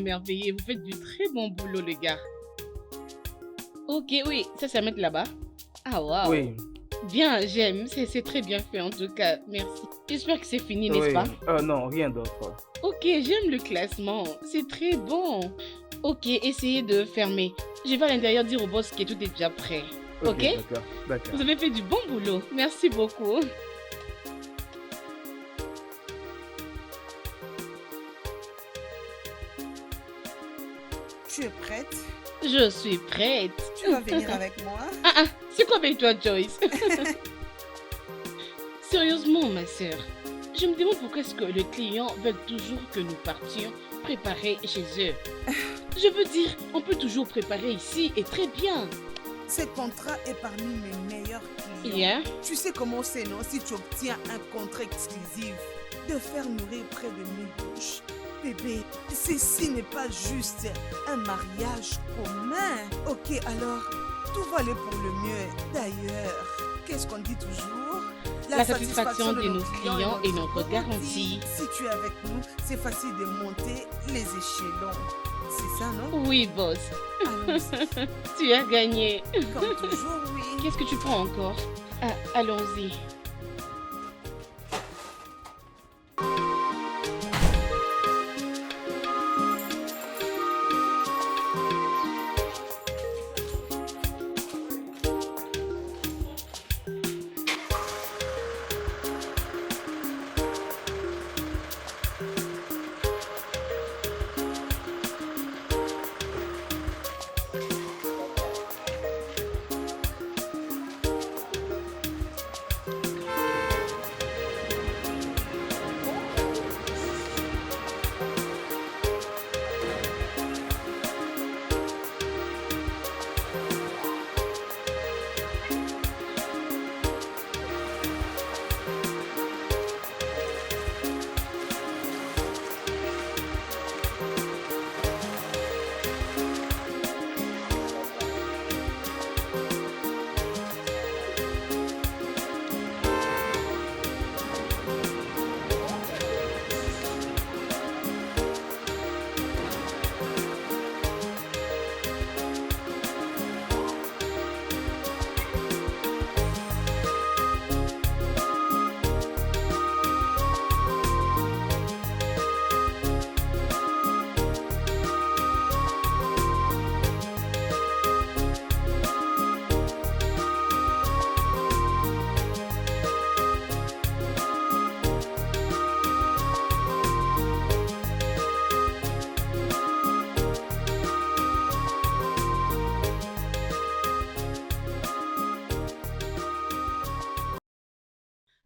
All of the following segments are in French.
émerveillée. Vous faites du très bon boulot, les gars. Ok, oui, ça, c'est à mettre là-bas. Ah, waouh. Oui, Bien, j'aime. C'est très bien fait, en tout cas. Merci. J'espère que c'est fini, n'est-ce oui. pas? Non, rien d'autre. Ok, j'aime le classement. C'est très bon. Ok, essayez de fermer. Je vais à l'intérieur dire au boss que tout est déjà prêt. Ok, Ok? d'accord, d'accord. Vous avez fait du bon boulot. Merci beaucoup. Tu es prête? Je suis prête. Tu vas venir avec moi? Ah, c'est quoi avec toi, Joyce? Sérieusement, ma sœur, je me demande pourquoi est-ce que les clients veulent toujours que nous partions préparer chez eux. Je veux dire, on peut toujours préparer ici et très bien. Ce contrat est parmi mes meilleurs clients. Yeah? Tu sais comment c'est, non? Si tu obtiens un contrat exclusif, de faire nourrir près de 1000 bouches. Bébé, ceci n'est pas juste un mariage commun. Ok, alors, tout va aller pour le mieux. D'ailleurs, qu'est-ce qu'on dit toujours? La satisfaction de nos clients est notre garantie. Si tu es avec nous, c'est facile de monter les échelons. C'est ça, non? Oui, boss. Allons-y. Tu as gagné. Comme toujours, oui. Qu'est-ce que tu prends encore? Ah, allons-y.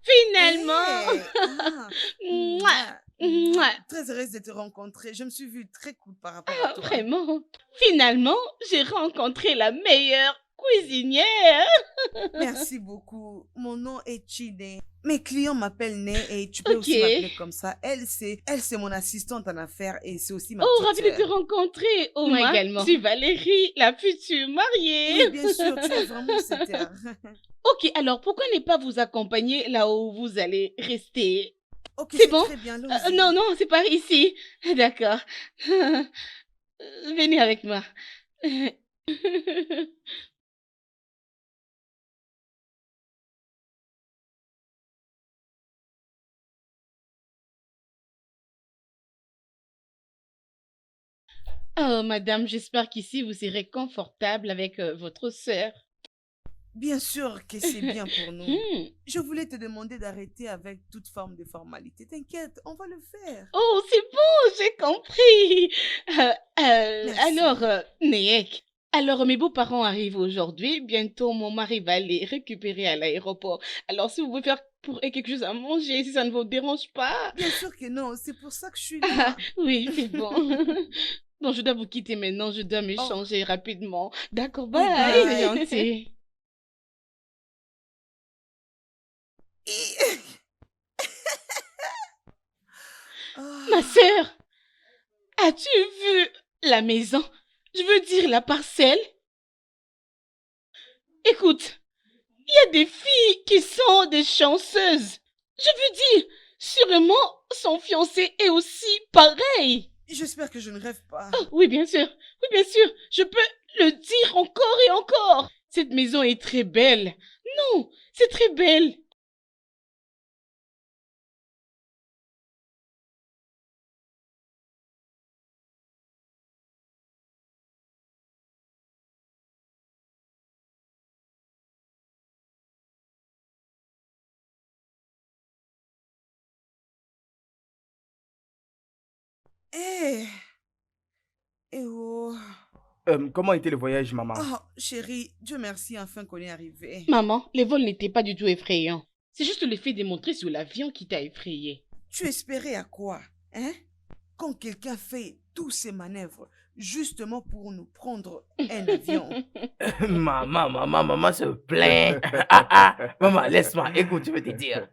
Finalement! Hey, ah, Mouah, mouah. mouah. Très heureuse de te rencontrer. Je me suis vue très cool par rapport à Ah, toi. vraiment? Finalement, j'ai rencontré la meilleure cuisinière. Merci beaucoup. Mon nom est Chide. Mes clients m'appellent Né et tu peux Ok. aussi m'appeler comme ça. Elle c'est mon assistante en affaires et c'est aussi ma Oh, petite ravie de te sœur. rencontrer. Oh, moi Moi également. Je suis Valérie, la future Oui, mariée. bien sûr, tu es vraiment cette heure. Ok, alors pourquoi ne pas vous accompagner là où vous allez rester? Ok, C'est c'est bon? très bien, allons-y. Non, non, c'est par ici. D'accord. Venez avec moi. Oh, madame, j'espère qu'ici vous serez confortable avec votre sœur. Bien sûr que c'est bien pour nous. Hmm. Je voulais te demander d'arrêter avec toute forme de formalité. T'inquiète, on va le faire. Oh, c'est bon, j'ai compris. Merci. Alors, Néek, alors mes beaux-parents arrivent aujourd'hui. Bientôt, mon mari va les récupérer à l'aéroport. Alors, si vous voulez faire pour eux quelque chose à manger, si ça ne vous dérange pas. Bien sûr que non, c'est pour ça que je suis Ah, là. oui, c'est bon. Bon, je dois vous quitter maintenant. Je dois me Oh, changer rapidement. D'accord, oui, bye. C'est bye. gentil. Ma Ah, sœur, as-tu vu la maison? Je veux dire la parcelle. Écoute, il y a des filles qui sont des chanceuses. Je veux dire, sûrement son fiancé est aussi pareil. J'espère que je ne rêve pas. Oh, oui, bien sûr. Oui, bien sûr. Je peux le dire encore et encore. Cette maison est très belle. Non, c'est très belle. Eh, eh oh. Comment était le voyage, maman? Oh, chérie, Dieu merci, enfin qu'on est arrivé. Maman, les vols n'étaient pas du tout effrayants. C'est juste l'effet démontré sur l'avion qui t'a effrayé. Tu espérais à quoi, hein? Quand quelqu'un fait tous ces manœuvres justement pour nous prendre un avion. Maman se plaint. Maman, laisse-moi. Écoute, je vais te dire.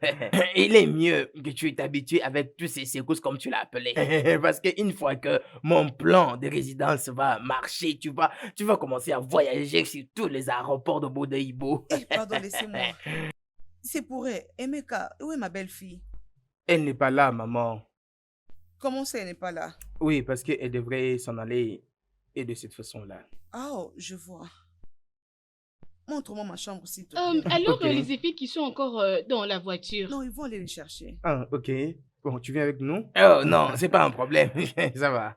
Il est mieux que tu t'habitues avec tous ces secousses comme tu l'as appelé. Parce qu'une fois que mon plan de résidence va marcher, tu vas commencer à voyager sur tous les aéroports de Bodeïbo. Eh, pardon, laissez-moi. C'est pour elle. Emeka, où est ma belle-fille? Elle n'est pas là, maman. Comment ça, elle n'est pas là? Oui, parce qu'elle devrait s'en aller et de cette façon-là. Oh, je vois. Montre-moi ma chambre, s'il te plaît. Alors, Ok. les effets qui sont encore dans la voiture. Non, ils vont aller les chercher. Ah, ok. Bon, tu viens avec nous? Oh non, c'est pas un problème. Ça va.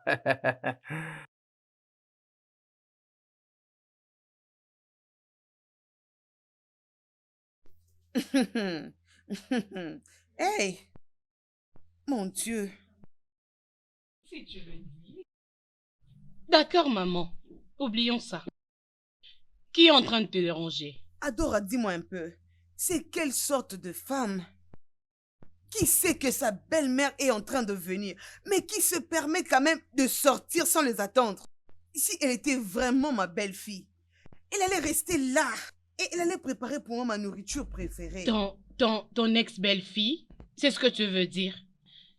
Hey, mon Dieu. Si tu le dis. D'accord, maman. Oublions ça. Qui est en train de te déranger? Adora, dis-moi un peu. C'est quelle sorte de femme qui sait que sa belle-mère est en train de venir, mais qui se permet quand même de sortir sans les attendre? Si elle était vraiment ma belle-fille, elle allait rester là et elle allait préparer pour moi ma nourriture préférée. Ton ex-belle-fille? C'est ce que tu veux dire?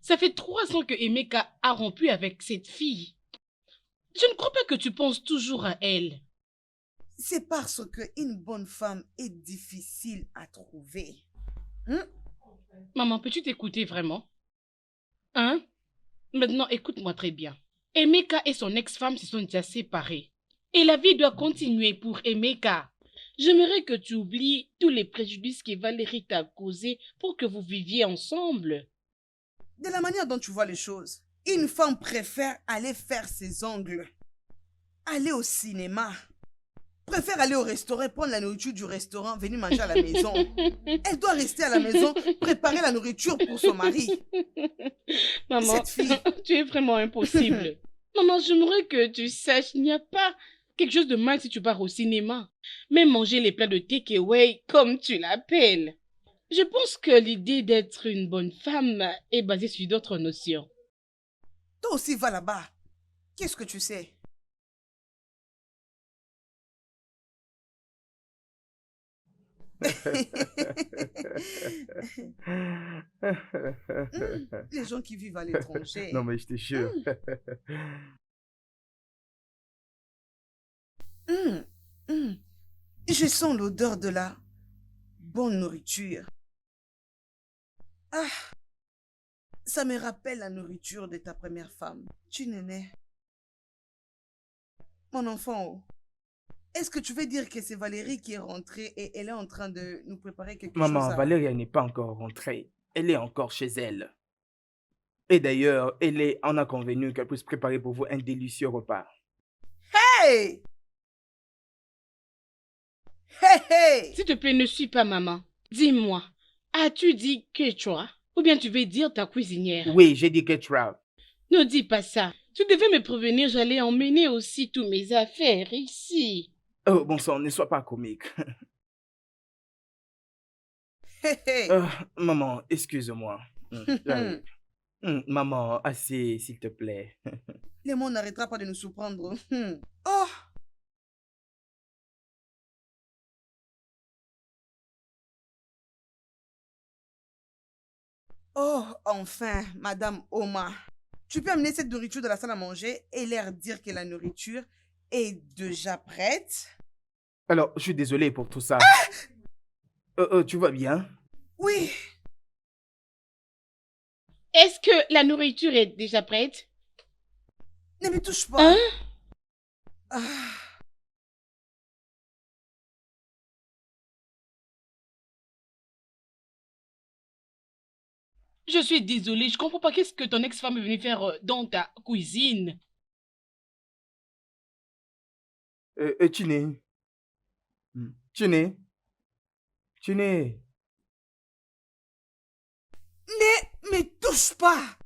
Ça fait 3 ans que Emeka a rompu avec cette fille. Je ne crois pas que tu penses toujours à elle. C'est parce qu'une bonne femme est difficile à trouver. Hein? Maman, peux-tu t'écouter vraiment? Hein? Maintenant, écoute-moi très bien. Emeka et son ex-femme se sont déjà séparés. Et la vie doit continuer pour Emeka. J'aimerais que tu oublies tous les préjudices que Valérie t'a causés pour que vous viviez ensemble. De la manière dont tu vois les choses, une femme préfère aller faire ses ongles, aller au cinéma, préfère aller au restaurant, prendre la nourriture du restaurant, venir manger à la maison. Elle doit rester à la maison, préparer la nourriture pour son mari. Maman, Cette fille. tu es vraiment impossible. Maman, j'aimerais que tu saches, il n'y a pas quelque chose de mal si tu pars au cinéma. Même manger les plats de takeaway, comme tu l'appelles. Je pense que l'idée d'être une bonne femme est basée sur d'autres notions. Toi aussi va là-bas. Qu'est-ce que tu sais? Les gens qui vivent à l'étranger. Non, mais je te jure. Hum, hum. Je sens l'odeur de la bonne nourriture. Ah, ça me rappelle la nourriture de ta première femme. Tu n'es. Mon enfant, oh. Est-ce que tu veux dire que c'est Valérie qui est rentrée et elle est en train de nous préparer quelque chose Maman, à... Valérie, elle n'est pas encore rentrée. Elle est encore chez elle. Et d'ailleurs, on a convenu qu'elle puisse préparer pour vous un délicieux repas. Hey! Hey, hey! S'il te plaît, ne suis pas maman. Dis-moi, as-tu dit Quechua? Ou bien tu veux dire ta cuisinière? Oui, j'ai dit Quechua. Ne dis pas ça. Tu devais me prévenir, j'allais emmener aussi tous mes affaires ici. Oh, bon sang, ne sois pas comique. Hey, hey! Maman, excuse-moi. J'arrive. Maman, assez, s'il te plaît. Le monde n'arrêtera pas de nous surprendre. Oh! Oh, enfin, Madame Oma. Tu peux amener cette nourriture de la salle à manger et leur dire que la nourriture est déjà prête? Alors, je suis désolé pour tout ça. Tu vas bien? Oui. Est-ce que la nourriture est déjà prête? Ne me touche pas. Hein? Ah, Je suis désolée, je comprends pas qu'est-ce que ton ex-femme est venue faire dans ta cuisine. Chine. Chine. Chine. ne me touche pas.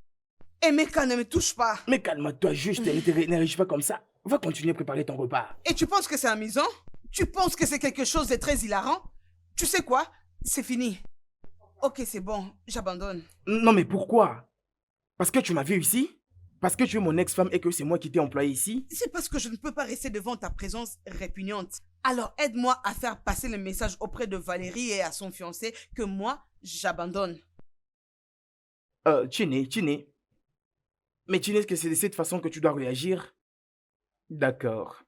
Emeka, ne me touche pas. Mais calme-toi juste, ne réagis pas comme ça. Va continuer à préparer ton repas. Et tu penses que c'est amusant? Tu penses que c'est quelque chose de très hilarant? Tu sais quoi? C'est fini. Ok, c'est bon, j'abandonne. Non mais pourquoi? Parce que tu m'as vu ici? Parce que tu es mon ex-femme et que c'est moi qui t'ai employé ici? C'est parce que je ne peux pas rester devant ta présence répugnante. Alors aide-moi à faire passer le message auprès de Valérie et à son fiancé que moi, j'abandonne. Chine. Mais Chine, est-ce que c'est de cette façon que tu dois réagir? D'accord.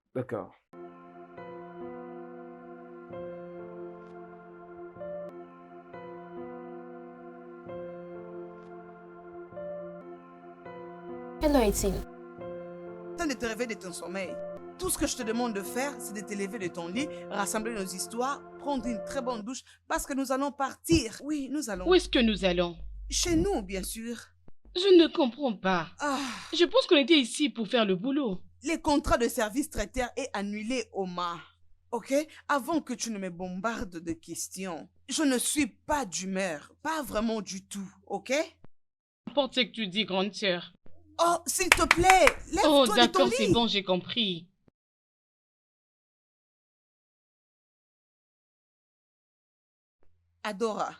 Quelle heure est-il? Temps de te réveiller de ton sommeil. Tout ce que je te demande de faire, c'est de te lever de ton lit, rassembler nos histoires, prendre une très bonne douche parce que nous allons partir. Oui, nous allons. Où est-ce que nous allons? Chez nous, bien sûr. Je ne comprends pas. Ah, Je pense qu'on était ici pour faire le boulot. les contrats de service traiteurs est annulé, Omar. Ok? Avant que tu ne me bombardes de questions. Je ne suis pas d'humeur. Pas vraiment du tout. Ok? N'importe ce que tu dis, grande sœur. Oh, s'il te plaît, Oh, lève-toi de ton d'accord, lit. c'est bon, j'ai compris. Adora.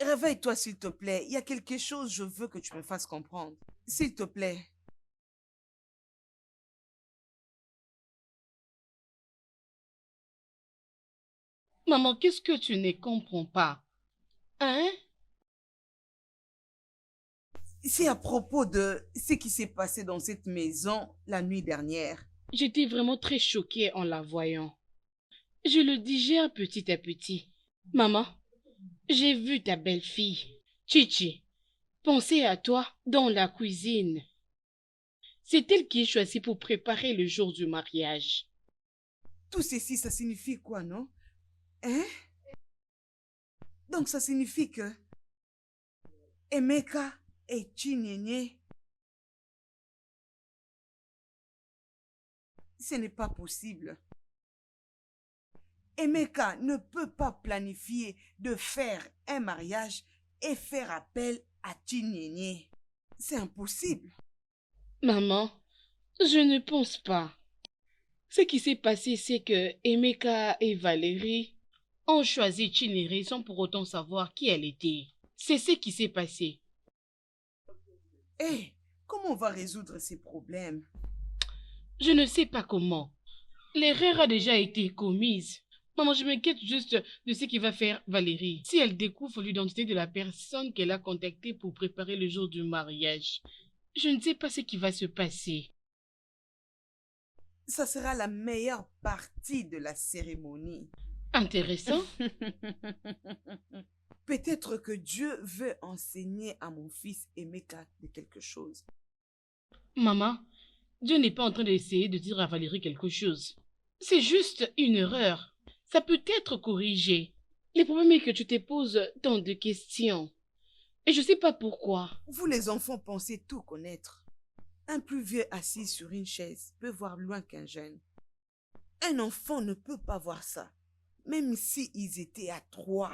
Réveille-toi, s'il te plaît. Il y a quelque chose, je veux que tu me fasses comprendre. S'il te plaît. Maman, qu'est-ce que tu ne comprends pas? Hein? C'est à propos de ce qui s'est passé dans cette maison la nuit dernière. J'étais vraiment très choquée en la voyant. Je le digère petit à petit. Maman, j'ai vu ta belle-fille, Chichi, penser à toi dans la cuisine. C'est elle qui est choisie pour préparer le jour du mariage. Tout ceci, ça signifie quoi, non? Hein? Donc ça signifie que Emeka et Chinyenye, ce n'est pas possible. Emeka ne peut pas planifier de faire un mariage et faire appel à Chinyenye. C'est impossible. Maman, je ne pense pas. Ce qui s'est passé, c'est que Emeka et Valérie ont choisi Chinere sans pour autant savoir qui elle était. C'est ce qui s'est passé. Hé, comment on va résoudre ces problèmes? Je ne sais pas comment. L'erreur a déjà été commise. Maman, je m'inquiète juste de ce qu'il va faire Valérie. Si elle découvre l'identité de la personne qu'elle a contactée pour préparer le jour du mariage, je ne sais pas ce qui va se passer. Ça sera la meilleure partie de la cérémonie. Intéressant. Peut-être que Dieu veut enseigner à mon fils Emeka de quelque chose. Maman, Dieu n'est pas en train d'essayer de dire à Valérie quelque chose. C'est juste une erreur. Ça peut être corrigé. Le problème est que tu te poses tant de questions. Et je ne sais pas pourquoi. Vous les enfants pensez tout connaître. Un plus vieux assis sur une chaise peut voir loin qu'un jeune. Un enfant ne peut pas voir ça, même si ils étaient à 3.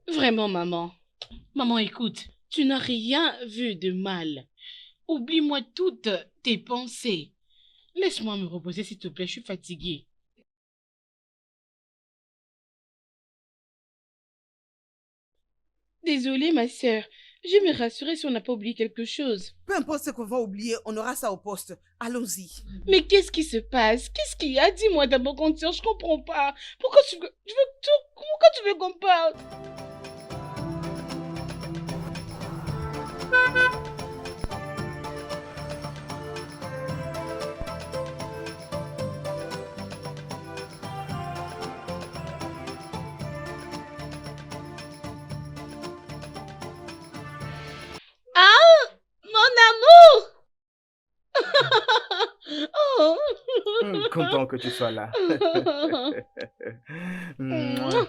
Vraiment, maman. Maman, écoute, tu n'as rien vu de mal. Oublie-moi toutes tes pensées. Laisse-moi me reposer, s'il te plaît, je suis fatiguée. Désolée, ma sœur. Je vais me rassurer si on n'a pas oublié quelque chose. Peu importe ce qu'on va oublier, on aura ça au poste. Allons-y. Mais qu'est-ce qui se passe? Qu'est-ce qu'il y a? Dis-moi d'abord, grande sœur, je comprends pas. Pourquoi tu veux... Pourquoi tu veux qu'on parle? content que tu sois là. Mouah.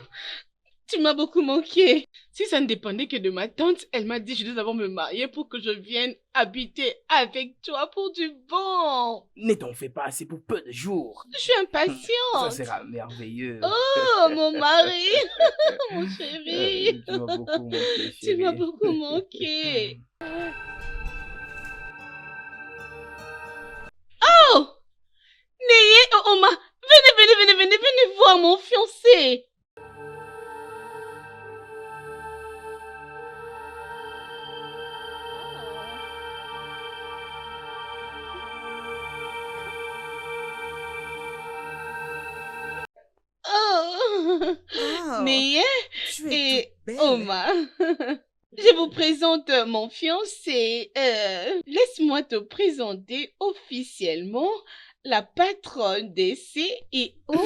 Tu m'as beaucoup manqué. Si ça ne dépendait que de ma tante, elle m'a dit que je dois d'abord me marier pour que je vienne habiter avec toi pour du bon. Ne t'en fais pas, c'est pour peu de jours. Je suis Ça impatiente. sera merveilleux. Oh, mon mari, mon chéri. Tu m'as beaucoup manqué, Tu m'as chérie. beaucoup manqué. Oh, Neye, Oma, venez voir mon fiancé. Oh, Oh, Neye tu es et toute belle. Oma. Je vous présente mon fiancé. Laisse-moi te présenter officiellement la patronne des CEO,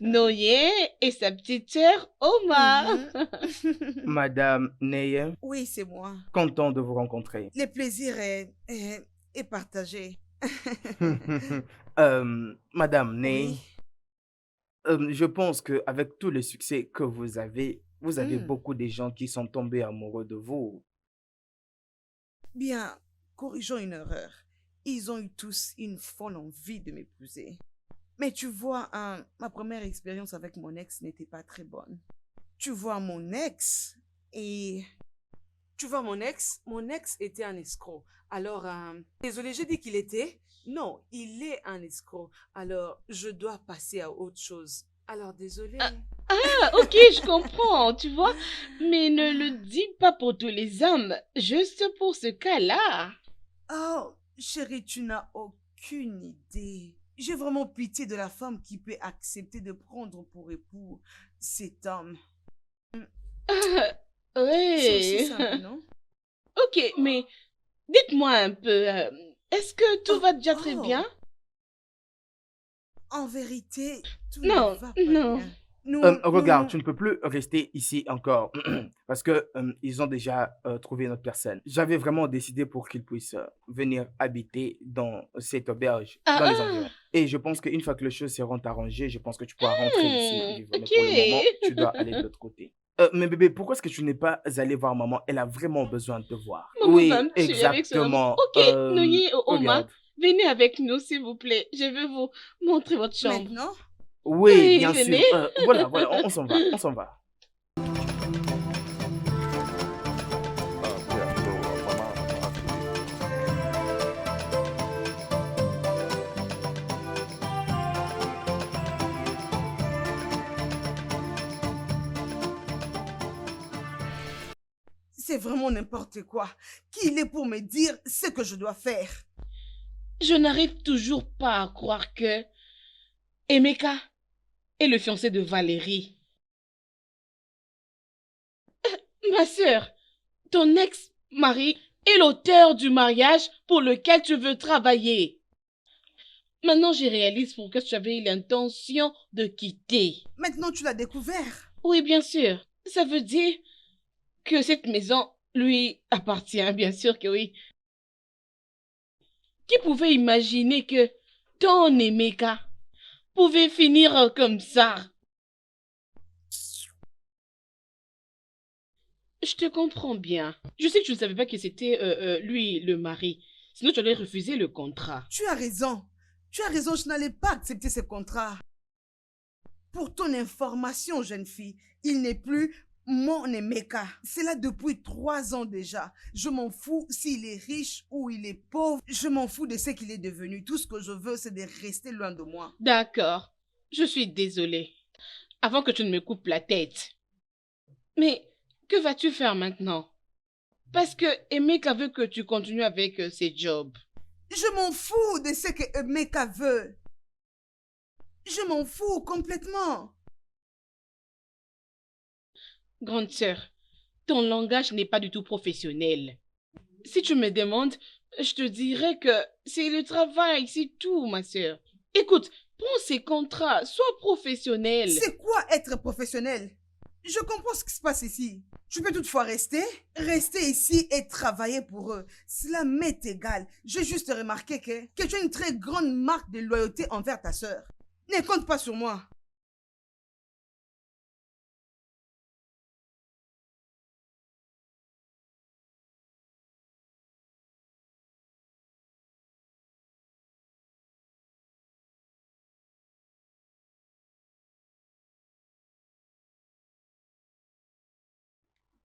Noye et sa petite sœur Oma. Mhm. Madame Neye, Oui, c'est moi. content de vous rencontrer. Le plaisir est partagé. Madame Neye, Oui. je pense qu'avec tout le succès que vous avez Hmm. beaucoup de gens qui sont tombés amoureux de vous. Bien, corrigeons une erreur. Ils ont eu tous une folle envie de m'épouser. Mais tu vois, ma première expérience avec mon ex n'était pas très bonne. Tu vois, mon ex était un escroc. Alors, désolé, j'ai dit qu'il était. Non, il est un escroc. Alors, je dois passer à autre chose. Alors, désolé. Ah, ok, je comprends, tu vois. Mais ne le dis pas pour tous les hommes, juste pour ce cas-là. Oh, chérie, tu n'as aucune idée. J'ai vraiment pitié de la femme qui peut accepter de prendre pour époux cet homme. Ah, C'est aussi ouais. simple, non? Ok, mais dites-moi un peu, est-ce que tout va déjà très Oh. bien? En vérité, tout Non, ne va pas non. bien. Nous, Regarde, nous- tu ne peux plus rester ici encore parce que ils ont déjà trouvé notre personne. J'avais vraiment décidé pour qu'ils puissent venir habiter dans cette auberge, Ah, dans les ah. environs. Et je pense qu'une fois que les choses seront arrangées, je pense que tu pourras rentrer ici vivre. Mais Ok. pour le moment, tu dois aller de l'autre côté. Mais bébé, pourquoi est-ce que tu n'es pas allé voir maman? Elle a vraiment besoin de te voir. Maman Oui, va me tuer avec son amour. exactement. Ok, Noye et Oma, Regarde. venez avec nous, s'il vous plaît. Je veux vous montrer votre chambre. Maintenant, Oui, Oui, bien sûr. venez. Voilà, on s'en va, on s'en va. c'est vraiment n'importe quoi. Qui il est pour me dire ce que je dois faire? Je n'arrive toujours pas à croire que Emeka est le fiancé de Valérie. Ma sœur, ton ex-mari est l'auteur du mariage pour lequel tu veux travailler. Maintenant, je réalise pourquoi tu avais eu l'intention de quitter. Maintenant, tu l'as découvert. Oui, bien sûr. Ça veut dire que cette maison lui appartient, bien sûr que oui. Qui pouvait imaginer que ton Emeka pouvait finir comme ça? Je te comprends bien. Je sais que tu ne savais pas que c'était lui le mari. Sinon, tu allais refuser le contrat. Tu as raison. Tu as raison, je n'allais pas accepter ce contrat. Pour ton information, jeune fille, il n'est plus mon Emeka. C'est là depuis 3 ans déjà. Je m'en fous s'il est riche ou il est pauvre. Je m'en fous de ce qu'il est devenu. Tout ce que je veux, c'est de rester loin de moi. D'accord. Je suis désolée. Avant que tu ne me coupes la tête. Mais que vas-tu faire maintenant? Parce que Emeka veut que tu continues avec ses jobs. Je m'en fous de ce que Emeka veut. Je m'en fous complètement. Grande sœur, ton langage n'est pas du tout professionnel. Si tu me demandes, je te dirais que c'est le travail, c'est tout, ma sœur. Écoute, prends ces contrats, sois professionnel. C'est quoi être professionnel? Je comprends ce qui se passe ici. Tu peux toutefois rester ici et travailler pour eux. Cela m'est égal. J'ai juste remarqué que tu as une très grande marque de loyauté envers ta sœur. Ne compte pas sur moi.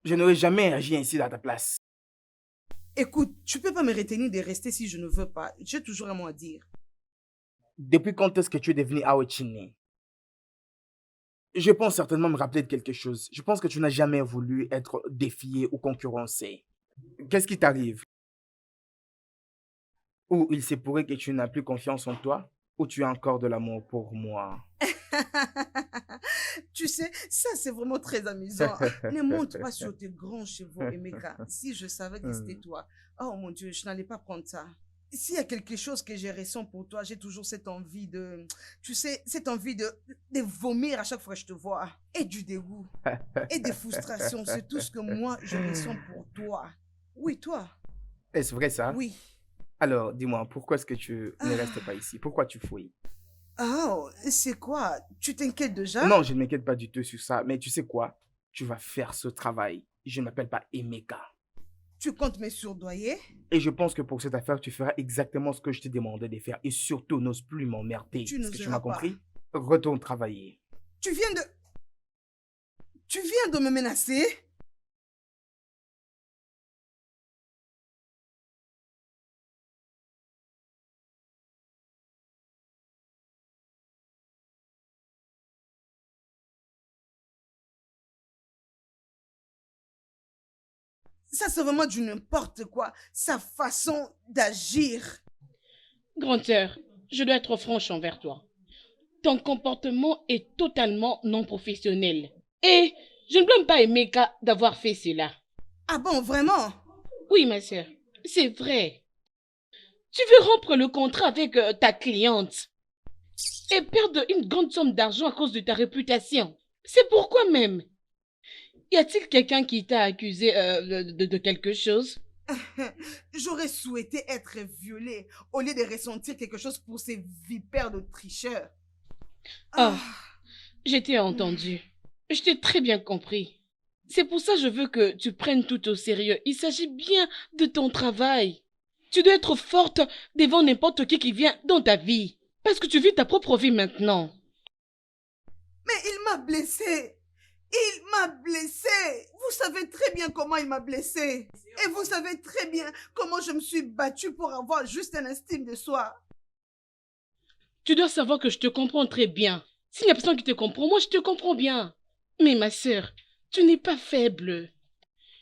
Je n'aurais jamais agi ainsi à ta place. Écoute, tu peux pas me retenir de rester si je ne veux pas. J'ai toujours un mot à dire. Depuis quand est-ce que tu es devenu Awechine? Je pense certainement me rappeler de quelque chose. Je pense que tu n'as jamais voulu être défié ou concurrencé. Qu'est-ce qui t'arrive? Ou il se pourrait que tu n'as plus confiance en toi? Ou tu as encore de l'amour pour moi? Tu sais, ça c'est vraiment très amusant. Ne monte pas sur tes grands chevaux, Emeka. Si je savais que c'était toi, oh mon Dieu, je n'allais pas prendre ça. S'il y a quelque chose que j'ai ressens pour toi, j'ai toujours cette envie tu sais, cette envie de vomir à chaque fois que je te vois. Et du dégoût. Et des frustrations. C'est tout ce que moi, je ressens pour toi. Oui, toi. Est-ce vrai ça? Oui. Alors, dis-moi, pourquoi est-ce que tu ne restes pas ici? Pourquoi tu fuis? Oh, c'est quoi? Tu t'inquiètes déjà? Non, je ne m'inquiète pas du tout sur ça. Mais tu sais quoi? Tu vas faire ce travail. Je ne m'appelle pas Emeka. Tu comptes me surdoyer? Et je pense que pour cette affaire, tu feras exactement ce que je t'ai demandé de faire. Et surtout, n'ose plus m'emmerder. Tu Est-ce que tu n'oseras m'as pas. compris? Retourne travailler. Tu viens de me menacer? Ça, c'est vraiment du n'importe quoi. Sa façon d'agir. Grande sœur, je dois être franche envers toi. Ton comportement est totalement non professionnel. Et je ne blâme pas Emeka d'avoir fait cela. Ah bon, vraiment? Oui, ma sœur, c'est vrai. Tu veux rompre le contrat avec ta cliente et perdre une grande somme d'argent à cause de ta réputation. C'est pourquoi même. Y a-t-il quelqu'un qui t'a accusé de quelque chose? J'aurais souhaité être violée au lieu de ressentir quelque chose pour ces vipères de tricheurs. Oh, je t'ai entendu. Je t'ai très bien compris. C'est pour ça que je veux que tu prennes tout au sérieux. Il s'agit bien de ton travail. Tu dois être forte devant n'importe qui vient dans ta vie. Parce que tu vis ta propre vie maintenant. Mais il m'a blessée. Il m'a blessée. Vous savez très bien comment il m'a blessée. Et vous savez très bien comment je me suis battue pour avoir juste un estime de soi. Tu dois savoir que je te comprends très bien. S'il y a personne qui te comprend, moi je te comprends bien. Mais ma sœur, tu n'es pas faible.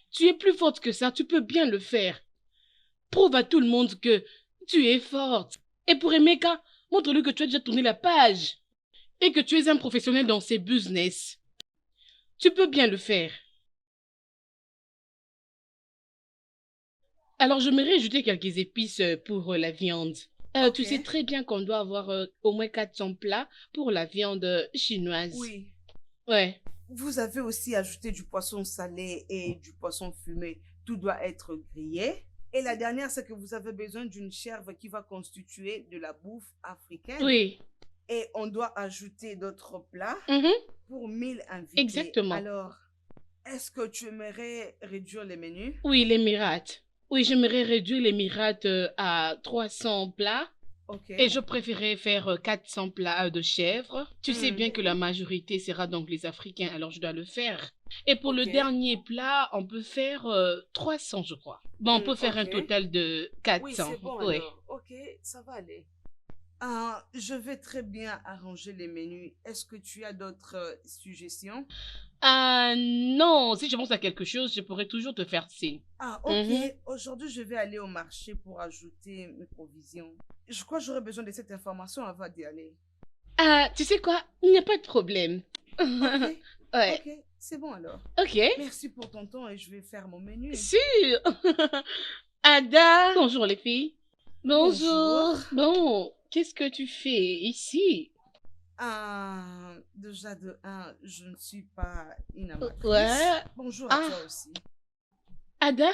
Tu es plus forte que ça, tu peux bien le faire. Prouve à tout le monde que tu es forte. Et pour Emeka, montre-lui que tu as déjà tourné la page. Et que tu es un professionnel dans ces business. Tu peux bien le faire. Alors, je m'aimerais ajouter quelques épices pour la viande. Tu sais très bien qu'on doit avoir au moins 400 plats pour la viande chinoise. Oui. Ouais. Vous avez aussi ajouté du poisson salé et du poisson fumé. Tout doit être grillé. Et la dernière, c'est que vous avez besoin d'une chèvre qui va constituer de la bouffe africaine. Oui. Et on doit ajouter d'autres plats pour 1000 invités. Exactement. Alors, est-ce que tu aimerais réduire les menus? Oui, les mirates. Oui, j'aimerais réduire les mirates à 300 plats. Ok. Et je préférais faire 400 plats de chèvre. Tu sais bien que la majorité sera donc les Africains, alors je dois le faire. Et pour le dernier plat, on peut faire 300, je crois. Bon, on peut faire un total de 400. Oui, c'est bon alors. Ok, ça va aller. Je vais très bien arranger les menus. Est-ce que tu as d'autres suggestions? Non, si je pense à quelque chose, je pourrais toujours te faire signe. Ah, ok. Aujourd'hui, je vais aller au marché pour ajouter mes provisions. Je crois que j'aurai besoin de cette information avant d'y aller. Tu sais quoi? Il n'y a pas de problème. Ok. Ouais. Ok, c'est bon alors. Ok. Merci pour ton temps et je vais faire mon menu. Sûr. Ada. Bonjour les filles. Bonjour. Bonjour. Bon, qu'est-ce que tu fais ici? Déjà de un, je ne suis pas une amatrice. Ouais. Bonjour à Ah. toi aussi. Ada,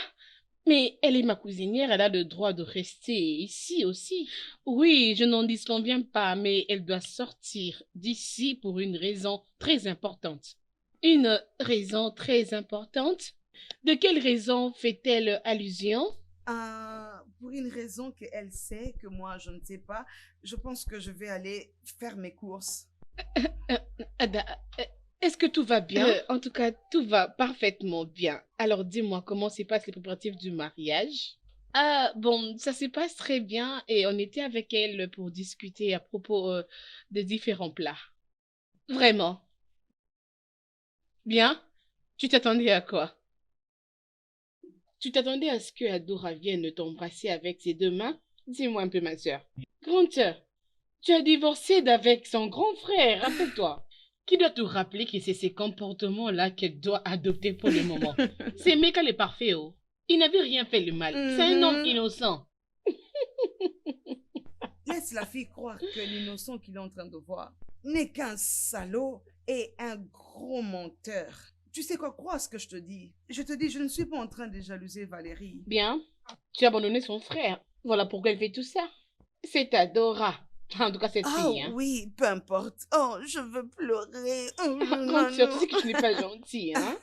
mais elle est ma cousinière, elle a le droit de rester ici aussi. Oui, je n'en disconviens pas, mais elle doit sortir d'ici pour une raison très importante. Une raison très importante? De quelle raison fait-elle allusion? Pour une raison qu'elle sait, que moi je ne sais pas, je pense que je vais aller faire mes courses. Ada, est-ce que tout va bien? En tout cas, tout va parfaitement bien. Alors dis-moi, comment se passent les préparatifs du mariage? Ah, bon, ça se passe très bien et on était avec elle pour discuter à propos de différents plats. Vraiment? Bien? Tu t'attendais à quoi? Tu t'attendais à ce que Adora vienne t'embrasser avec ses deux mains? Dis-moi un peu, ma sœur. Grande sœur, tu as divorcé d'avec son grand frère, rappelle-toi. Qui doit te rappeler que c'est ces comportements-là qu'elle doit adopter pour le moment? C'est Meka le parfait, oh. Il n'avait rien fait de mal. C'est un homme innocent. Laisse la fille croire que l'innocent qu'il est en train de voir n'est qu'un salaud et un gros menteur. Tu sais quoi, crois ce que je te dis. Je te dis, je ne suis pas en train de jalouser Valérie. Bien, tu as abandonné son frère. Voilà pourquoi elle fait tout ça. C'est Adora. En tout cas, cette fille, hein. Oui, peu importe. Oh, je veux pleurer. Grande sœur, tu sais que tu n'es pas gentille, hein?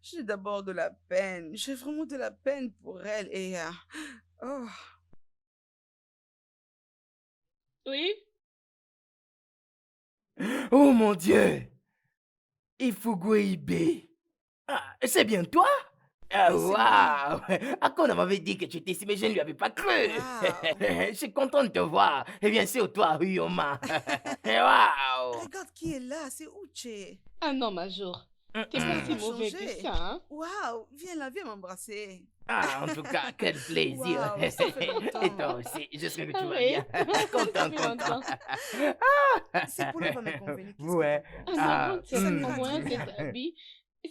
J'ai d'abord de la peine. J'ai vraiment de la peine pour elle et... oh. Oui? Oh mon Dieu! Ifugweibe. Ah, c'est bien toi? Ah, Oui, c'est waouh! Akon m'avait dit que tu étais ici, mais je ne lui avais pas cru. Wow. Je suis content de te voir. Et bien sûr, toi, Uyoma. Waouh! Regarde qui est là, c'est Uche. Ah non, Major. T'es pas si T'as mauvais que changé. ça, hein? Waouh, viens là, viens m'embrasser. Ah, en tout cas, quel plaisir. Waouh, ça fait longtemps. Et toi aussi, j'espère que tu Ah vas oui. bien. Ça Content, fait content. C'est pour le va me convenir. Qu'est-ce que Ouais. tu penses? Ah, Ah, ma grande sœur, hmm. au moins cet habit,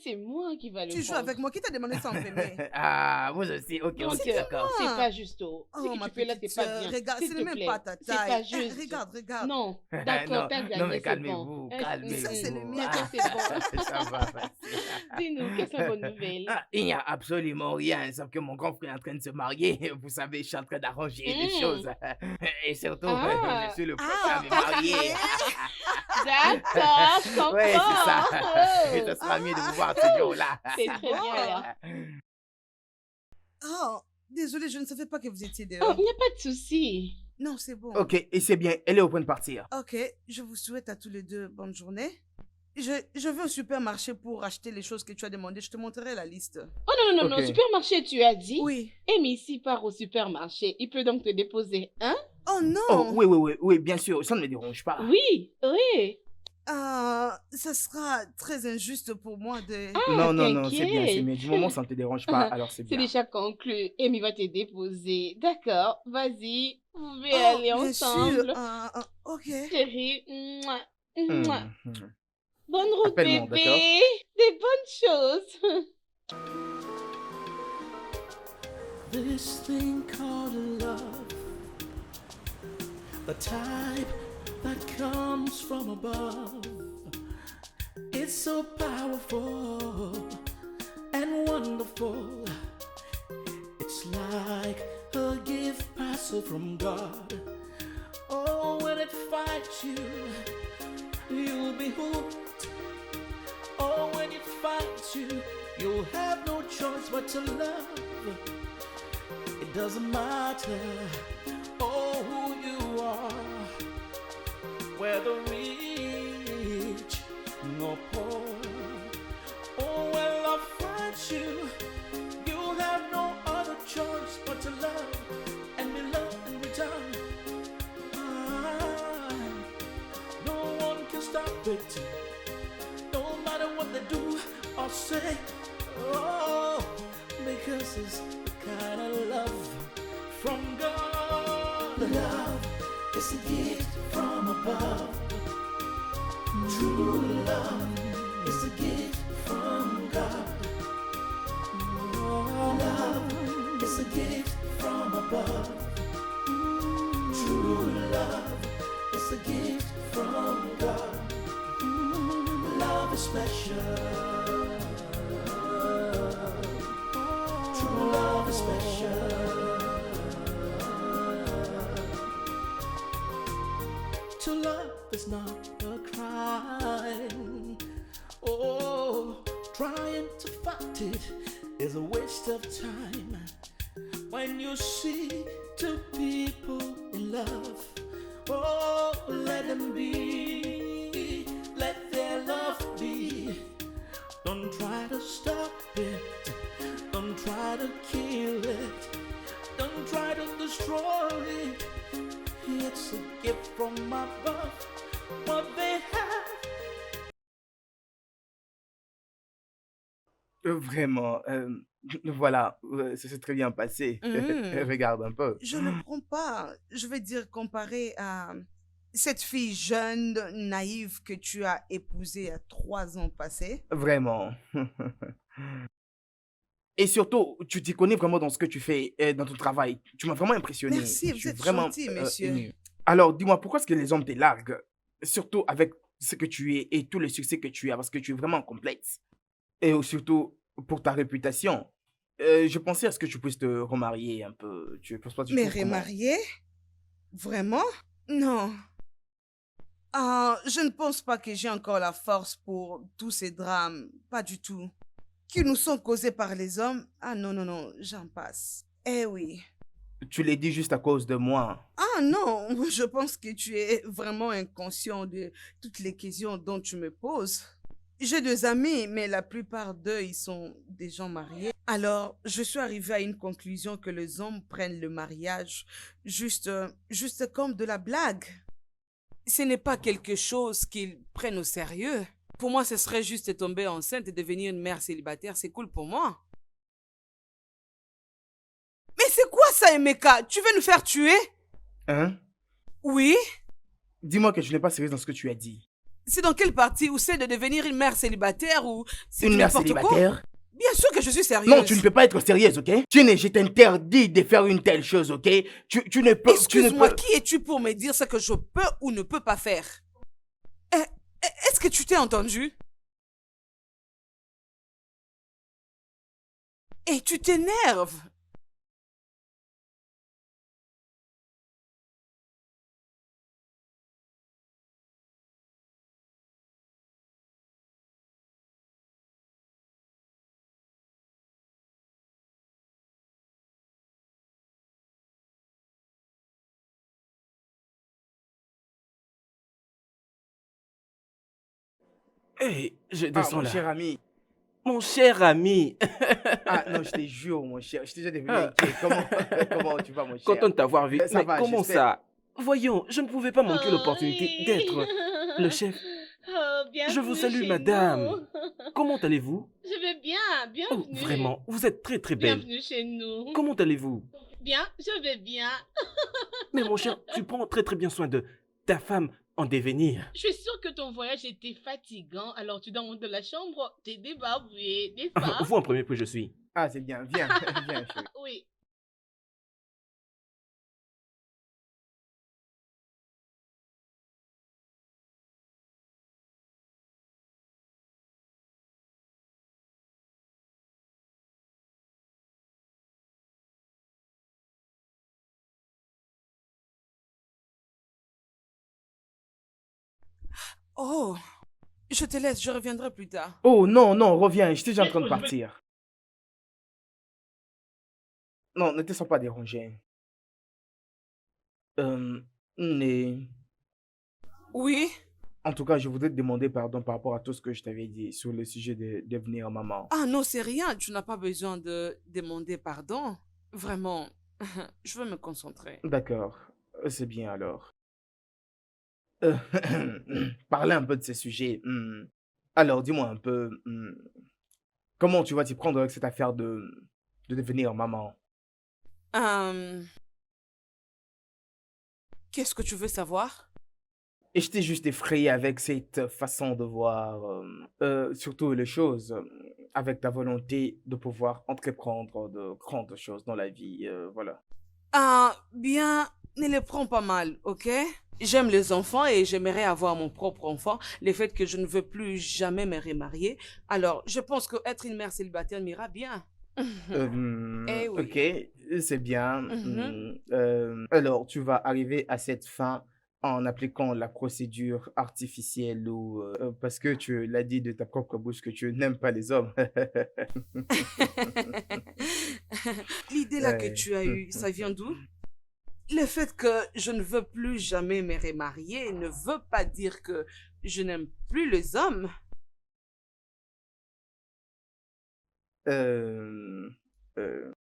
c'est moi qui va le Tu joues prendre. avec moi, qui t'a demandé sans m'aimer? Ah, vous aussi, ok, Non, ok, c'est d'accord. C'est Ah. pas juste. Oh. Ce Oh, que ma tu fais là, petite c'est pas sœur, bien. regarde, S'il ce te n'est même plaît. pas ta C'est pas taille. juste. Regarde, regarde. Non, d'accord, Non, t'as non, gagné, mais c'est calmez-vous, bon. calmez-vous. Ça, c'est le mien. D'accord, c'est bon. Ça va passer. Dis-nous, quelle est la bonne nouvelle? Ah, il n'y a absolument rien, sauf que mon grand frère est en train de se marier. Vous savez, je suis en train d'arranger les Mm. choses. Et surtout, Ah. je suis le prochain à me marier. D'accord, je comprends. Ouais, c'est ça. Oh. Et ça sera mieux de vous voir ce jour-là. C'est très bien, là. Oh, désolée, je ne savais pas que vous étiez Oh, dehors. il n'y a pas de souci. Non, c'est bon. Ok, et c'est bien, elle est au point de partir. Ok, je vous souhaite à tous les deux bonne journée. Je vais au supermarché pour acheter les choses que tu as demandées. Je te montrerai la liste. Oh non, non, non, Ok. non, supermarché, tu as dit? Oui. Eh, mais ici part au supermarché. Il peut donc te déposer, hein? Oh non! Oh, oui, oui, oui, oui, bien sûr, ça ne me dérange pas. Oui, oui. Ça sera très injuste pour moi de... Ah, Non, non, non, c'est bien, c'est t'inquiète. bien. Du moment où ça ne te dérange pas, alors c'est C'est bien. déjà conclu. Amy va te déposer. D'accord, vas-y. Vous pouvez Oh, aller bien sûr. ensemble. Ok. Chérie. Mouah, mouah. Mhm. Bonne route, Appelle-moi, bébé. d'accord? Des bonnes choses. This thing called love, the type that comes from above. It's so powerful and wonderful. It's like a gift passed from God. Oh, when it finds you, you'll be hooked. Oh, when it finds you, you'll have no choice but to love. It doesn't matter, oh, who you are, whether rich nor poor. Oh, when love finds you, you have no other choice but to love and be loved in return. Ah, no one can stop it, no matter what they do or say. Oh, because it's the kind of love from God. Love is a gift from above. True love is a gift from God. Love is a gift from above. True love is a gift from special. True love is special. To love is not a crime. Oh, trying to fight it is a waste of time. When you see two people in love, oh, let them be, let their love be. Don't try to stop it, don't try to kill it, don't try to destroy it. It's a gift from above, what they have. Vraiment, voilà, ça s'est très bien passé. Mhm. Regarde un peu. Je ne prends pas, je veux dire, comparé à cette fille jeune, naïve que tu as épousée à 3 ans passés. Vraiment. Et surtout, tu t'y connais vraiment dans ce que tu fais, dans ton travail. Tu m'as vraiment impressionné. Merci, Je vous suis êtes vraiment gentil, monsieur. ému. Alors, dis-moi, pourquoi est-ce que les hommes te larguent? Surtout avec ce que tu es et tout le succès que tu as, parce que tu es vraiment complexe. Et surtout, pour ta réputation. Je pensais à ce que tu puisses te remarier un peu. Tu penses pas du Mais tout comment... remariée? Vraiment? Non. Ah, je ne pense pas que j'ai encore la force pour tous ces drames. Pas du tout. Qui nous sont causés par les hommes? Ah non, non, non, j'en passe. Eh oui. Tu l'as dit juste à cause de moi. Ah non, je pense que tu es vraiment inconscient de toutes les questions dont tu me poses. J'ai 2 amis, mais la plupart d'eux, ils sont des gens mariés. Alors, je suis arrivée à une conclusion que les hommes prennent le mariage juste comme de la blague. Ce n'est pas quelque chose qu'ils prennent au sérieux. Pour moi, ce serait juste tomber enceinte et devenir une mère célibataire. C'est cool pour moi. Mais c'est quoi ça, Emeka? Tu veux nous faire tuer? Hein? Oui? Dis-moi que je n'ai pas sérieux dans ce que tu as dit. C'est dans quelle partie? Ou c'est de devenir une mère célibataire ou c'est Une mère n'importe quoi? célibataire? Bien sûr que je suis sérieuse. Non, tu ne peux pas être sérieuse, ok? Je t'interdis de faire une telle chose, ok? Tu ne peux... Excuse-moi, qui es-tu pour me dire ce que je peux ou ne peux pas faire? Est-ce que tu t'es entendu? Et tu t'énerves. Hé, je Ah, descends mon là. cher ami. Mon cher ami. Ah, non, je te jure, mon cher. Je t'ai déjà devenu Ah. inquiet. Comment tu vas, mon cher? Content de t'avoir vu. Ça Mais va, comment j'espère. ça? Voyons, je ne pouvais pas manquer l'opportunité d'être le chef. Oh, Je vous bienvenue salue, chez madame. nous. Comment allez-vous? Je vais bien, Oh, bienvenue. vraiment, vous êtes très très belle. Bienvenue chez nous. Comment allez-vous? Bien, je vais bien. Mais mon cher, tu prends très très bien soin de ta femme en devenir. Je suis sûre que ton voyage était fatigant, alors tu dois monter de la chambre, t'es débarbouillé, n'est-ce pas? Vous en premier que je suis. Ah, c'est bien. Viens, viens, chérie. Oui. Oh, je te laisse, je reviendrai plus tard. Oh, non, non, reviens. J'étais déjà en train de partir. Non, ne te sens pas dérangé. Mais... Oui? En tout cas, je voudrais te demander pardon par rapport à tout ce que je t'avais dit sur le sujet de devenir maman. Ah non, c'est rien, tu n'as pas besoin de demander pardon. Vraiment, je veux me concentrer. D'accord, c'est bien alors. Euh, Parler un peu de ces sujets. Alors, dis-moi un peu, comment tu vas t'y prendre avec cette affaire de devenir maman? Qu'est-ce que tu veux savoir? Et je t'ai juste effrayé avec cette façon de voir, surtout les choses, avec ta volonté de pouvoir entreprendre de grandes choses dans la vie, voilà. Ah, bien, ne les prends pas mal, ok? J'aime les enfants et j'aimerais avoir mon propre enfant. Le fait que je ne veux plus jamais me remarier. Alors, je pense que être une mère célibataire m'ira bien. Eh oui. Ok, c'est bien. Mhm. Alors, tu vas arriver à cette fin en appliquant la procédure artificielle ou parce que tu l'as dit de ta propre bouche que tu n'aimes pas les hommes. L'idée là que tu as eue, ça vient d'où? Le fait que je ne veux plus jamais me remarier ne veut pas dire que je n'aime plus les hommes. Euh, euh,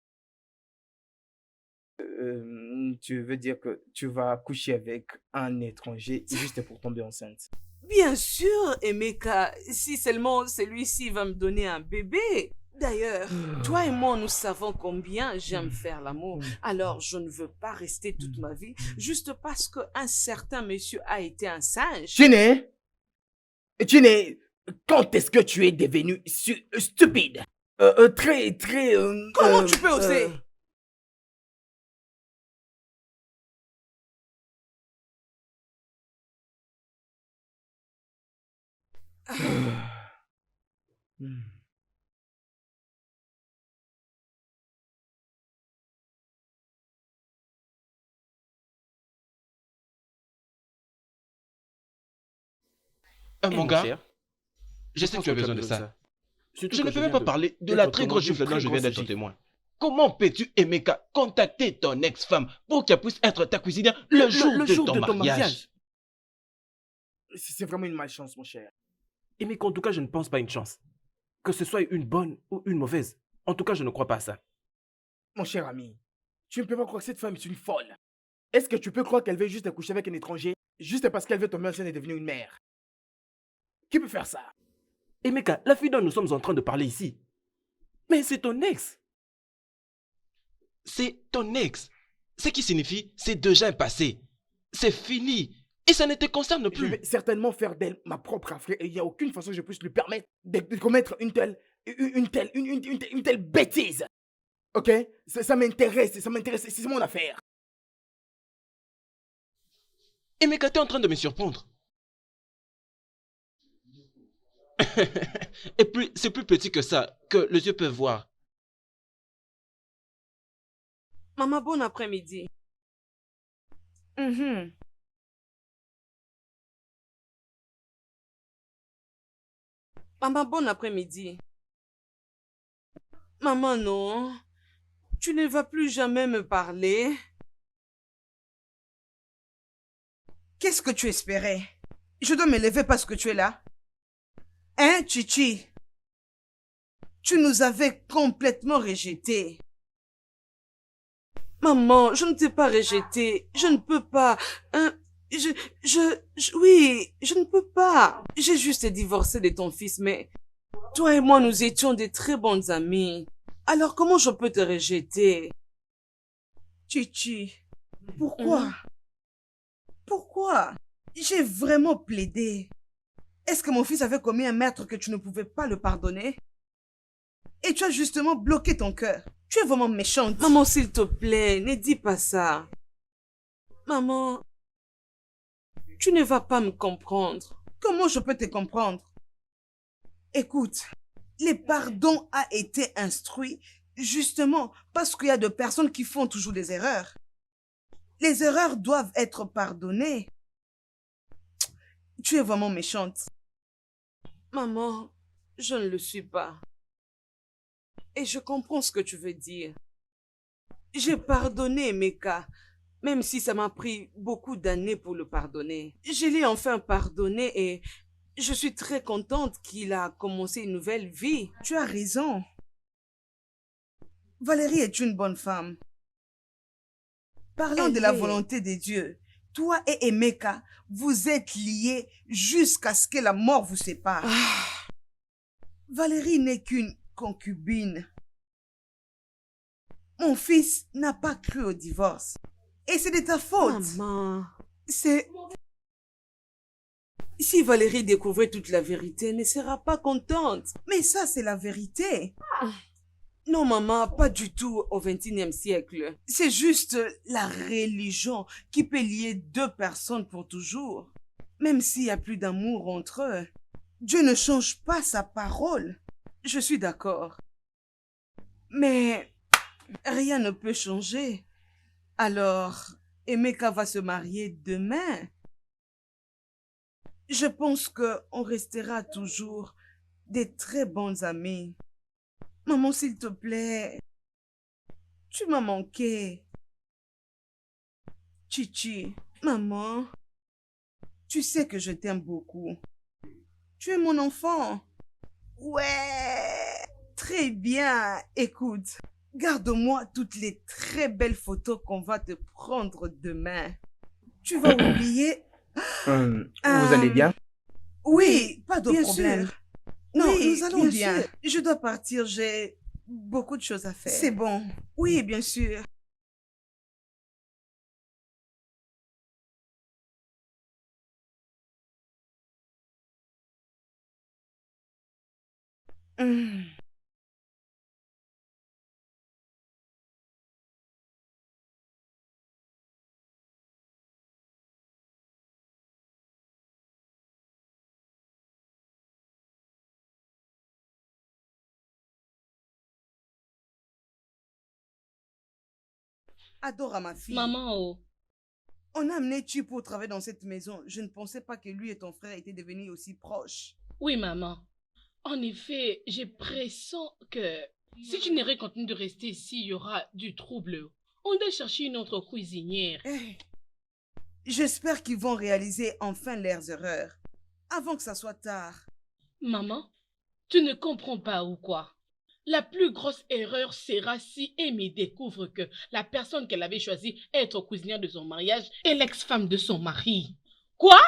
Tu veux dire que tu vas coucher avec un étranger juste pour tomber enceinte? Bien sûr, Emeka, si seulement celui-ci va me donner un bébé. D'ailleurs, toi et moi, nous savons combien j'aime faire l'amour. Alors, je ne veux pas rester toute ma vie juste parce qu'un certain monsieur a été un singe. Tu n'es, quand est-ce que tu es devenu stupide? Très, très... Comment tu peux oser? Hmm. Eh, Mon mon gars, cher, je sais que tu as besoin de ça. Surtout Je que ne peux viens même pas de parler de d'être la très au grosse témoin gifle d'une dont très je viens grosse d'être gifle. témoin. Comment peux-tu, Emeka, contacter ton ex-femme pour qu'elle puisse être ta cuisinière le jour Le de jour ton de ton mariage? mariage. C'est vraiment une malchance, mon cher. Et mais qu'en tout cas, je ne pense pas une chance. Que ce soit une bonne ou une mauvaise. En tout cas, je ne crois pas à ça. Mon cher ami, tu ne peux pas croire que cette femme est une folle. Est-ce que tu peux croire qu'elle veut juste accoucher avec un étranger juste parce qu'elle veut tomber enceinte et devenir une mère? Qui peut faire ça? Et Meka, la fille dont nous sommes en train de parler ici. Mais c'est ton ex. C'est ton ex. Ce qui signifie, c'est déjà un passé. C'est fini. Et ça ne te concerne Je plus. vais certainement faire d'elle ma propre affaire et il n'y a aucune façon que je puisse lui permettre de commettre une telle bêtise. Ok? Ça m'intéresse, c'est mon affaire. Emeka, t'es en train de me surprendre. Et puis, c'est plus petit que ça, que les yeux peuvent voir. Maman, bon après-midi. Mhm. Maman, bon après-midi. Maman, non. Tu ne vas plus jamais me parler. Qu'est-ce que tu espérais? Je dois me lever parce que tu es là. Hein, Chichi? Tu nous avais complètement rejetés. Maman, je ne t'ai pas rejeté. Je ne peux pas. Hein, oui, je ne peux pas. J'ai juste divorcé de ton fils, mais toi et moi, nous étions des très bons amis. Alors comment je peux te rejeter? Chichi, pourquoi? Pourquoi? J'ai vraiment plaidé. Est-ce que mon fils avait commis un meurtre que tu ne pouvais pas le pardonner? Et tu as justement bloqué ton cœur. Tu es vraiment méchante. Maman, s'il te plaît, ne dis pas ça. Maman, tu ne vas pas me comprendre. Comment je peux te comprendre? Écoute, le pardon a été instruit justement parce qu'il y a des personnes qui font toujours des erreurs. Les erreurs doivent être pardonnées. Tu es vraiment méchante. Maman, je ne le suis pas. Et je comprends ce que tu veux dire. J'ai pardonné Meka, même si ça m'a pris beaucoup d'années pour le pardonner. Je l'ai enfin pardonné et je suis très contente qu'il a commencé une nouvelle vie. Tu as raison. Valérie est une bonne femme. Parlant de la volonté de Dieu, toi et Emeka, vous êtes liés jusqu'à ce que la mort vous sépare. Valérie n'est qu'une concubine. Mon fils n'a pas cru au divorce. Et c'est de ta faute. Maman, c'est... Si Valérie découvrait toute la vérité, elle ne sera pas contente. Mais ça, c'est la vérité. Non, maman, pas du tout au XXIe siècle. C'est juste la religion qui peut lier deux personnes pour toujours. Même s'il y a plus d'amour entre eux, Dieu ne change pas sa parole. Je suis d'accord. Mais rien ne peut changer. Alors, Emeka va se marier demain. Je pense qu'on restera toujours des très bons amis. Maman, s'il te plaît, tu m'as manqué. Chichi, maman, tu sais que je t'aime beaucoup. Tu es mon enfant. Ouais, très bien. Écoute, garde-moi toutes les très belles photos qu'on va te prendre demain. Tu vas oublier. Vous allez bien? Oui, pas de Bien problème. sûr. Non, Oui, nous allons bien bien. sûr. Je dois partir, j'ai beaucoup de choses à faire. C'est bon. Oui, bien sûr. Hmm. Adora, ma fille. Maman, oh. On a amené Tu pour travailler dans cette maison. Je ne pensais pas que lui et ton frère étaient devenus aussi proches. Oui, maman. En effet, j'ai pressens que si tu n'aurais continué de rester ici, il y aura du trouble. On doit chercher une autre cuisinière. Eh, j'espère qu'ils vont réaliser enfin leurs erreurs. Avant que ça soit tard. Maman, tu ne comprends pas ou quoi? La plus grosse erreur sera si Amy découvre que la personne qu'elle avait choisie être cuisinière de son mariage est l'ex-femme de son mari. Quoi?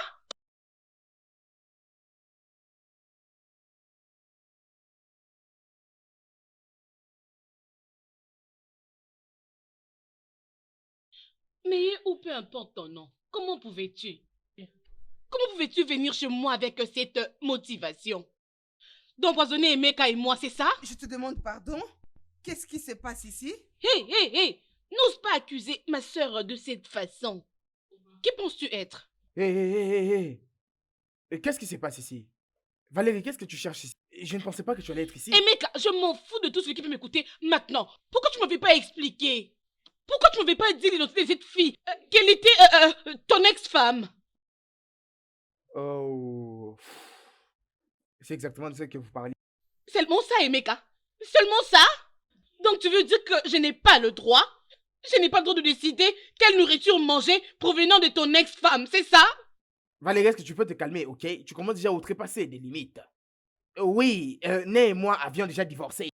Mais ou peu importe ton nom, comment pouvais-tu? Comment pouvais-tu venir chez moi avec cette motivation? D'empoisonner Emeka et moi, c'est ça? Je te demande pardon. Qu'est-ce qui se passe ici? Hé, n'ose pas accuser ma sœur de cette façon. Qui penses-tu être? Hé. Et qu'est-ce qui se passe ici? Valérie, qu'est-ce que tu cherches ici? Je ne pensais pas que tu allais être ici. Emeka, je m'en fous de tout ce qui peut m'écouter maintenant. Pourquoi tu ne m'avais pas expliqué? Pourquoi tu ne m'avais pas dit l'identité de cette fille? Quelle était ton ex-femme? Oh. C'est exactement de ce que vous parliez. Seulement ça, Emeka? Seulement ça? Donc tu veux dire que je n'ai pas le droit? Je n'ai pas le droit de décider quelle nourriture manger provenant de ton ex-femme, c'est ça? Valérie, est-ce que tu peux te calmer, ok? Tu commences déjà à outrepasser des limites. Oui, Né et moi avions déjà divorcé.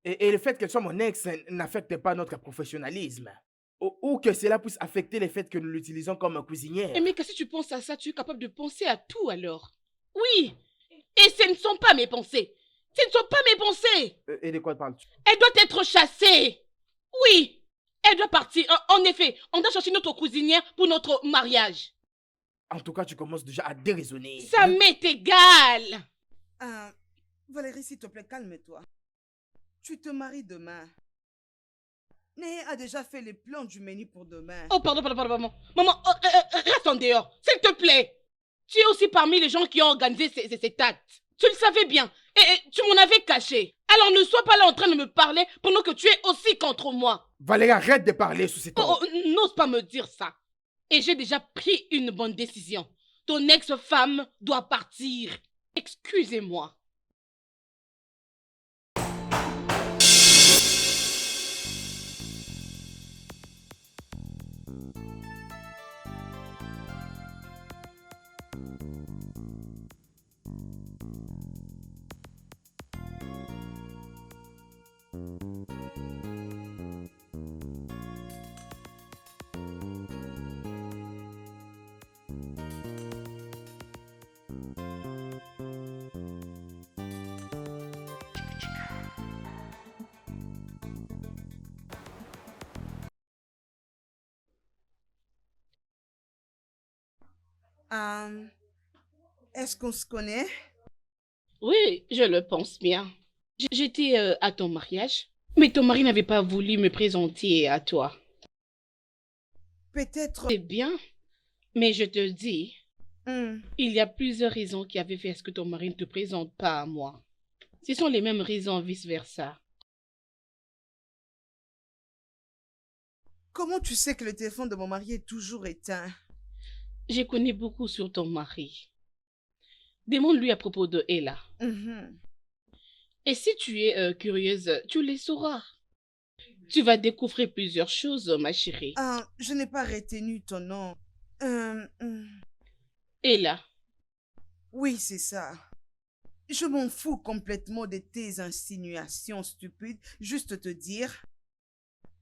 Et le fait qu'elle soit mon ex n'affecte pas notre professionnalisme. Ou que cela puisse affecter le fait que nous l'utilisons comme cuisinière. Emeka, si tu penses à ça, tu es capable de penser à tout alors. Oui, et ce ne sont pas mes pensées. Ce ne sont pas mes pensées. Et de quoi parles-tu? Elle doit être chassée. Oui, elle doit partir. En effet, on doit chercher notre cuisinière pour notre mariage. En tout cas, tu commences déjà à déraisonner. Ça m'est égal. Valérie, s'il te plaît, calme-toi. Tu te maries demain. Né a déjà fait les plans du menu pour demain. Oh, pardon. Maman, reste en dehors, s'il te plaît. Tu es aussi parmi les gens qui ont organisé ces actes. Tu le savais bien. Et tu m'en avais caché. Alors ne sois pas là en train de me parler pendant que tu es aussi contre moi. Valérie, arrête de parler sous ces ton. N'ose pas me dire ça. Et j'ai déjà pris une bonne décision. Ton ex-femme doit partir. Excusez-moi. Est-ce qu'on se connaît? Oui, je le pense bien. J'étais à ton mariage, mais ton mari n'avait pas voulu me présenter à toi. Peut-être... C'est bien, mais je te dis, Hmm. il y a plusieurs raisons qui avaient fait à ce que ton mari ne te présente pas à moi. Ce sont les mêmes raisons vice-versa. Comment tu sais que le téléphone de mon mari est toujours éteint? J'ai connu beaucoup sur ton mari. Demande-lui à propos de Ella. Mhm. Et si tu es curieuse, tu les sauras. Tu vas découvrir plusieurs choses, ma chérie. Ah, je n'ai pas retenu ton nom. Hmm. Ella, Oui, c'est ça. Je m'en fous complètement de tes insinuations stupides. Juste te dire,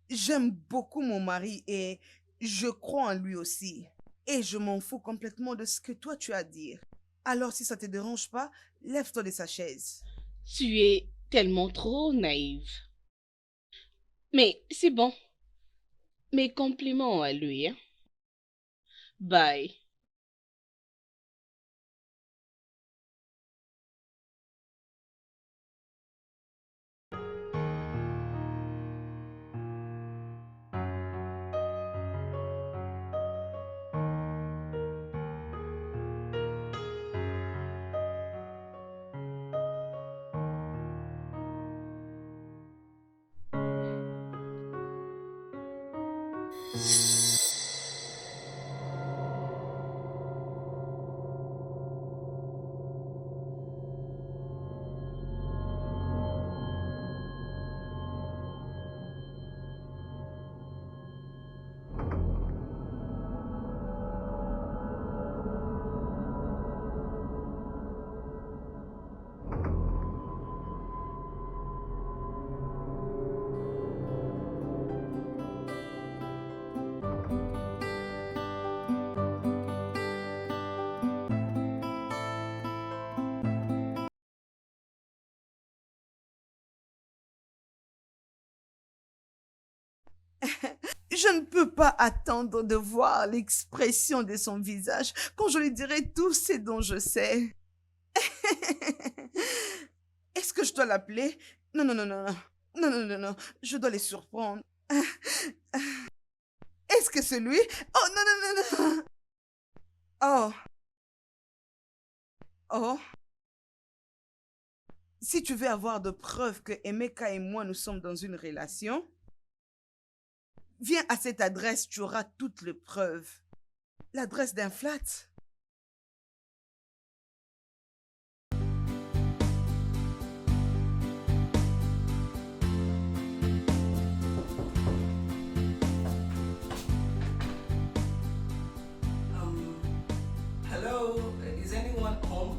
j'aime beaucoup mon mari et je crois en lui aussi. Et je m'en fous complètement de ce que toi tu as à dire. Alors si ça te dérange pas, lève-toi de sa chaise. tu es tellement trop naïve. Mais c'est bon. Mes compliments à lui. Hein. Bye. Je ne peux pas attendre de voir l'expression de son visage quand je lui dirai tout ce dont je sais. Est-ce que je dois l'appeler? Non, non, non, non, non. Non, non, non, non. Je dois les surprendre. Est-ce que c'est lui? Oh, non, non, non, non. Oh. Oh. Si tu veux avoir de preuves que Emeka et moi, nous sommes dans une relation, viens à cette adresse, tu auras toutes les preuves. L'adresse d'un flat. Hello, is anyone home?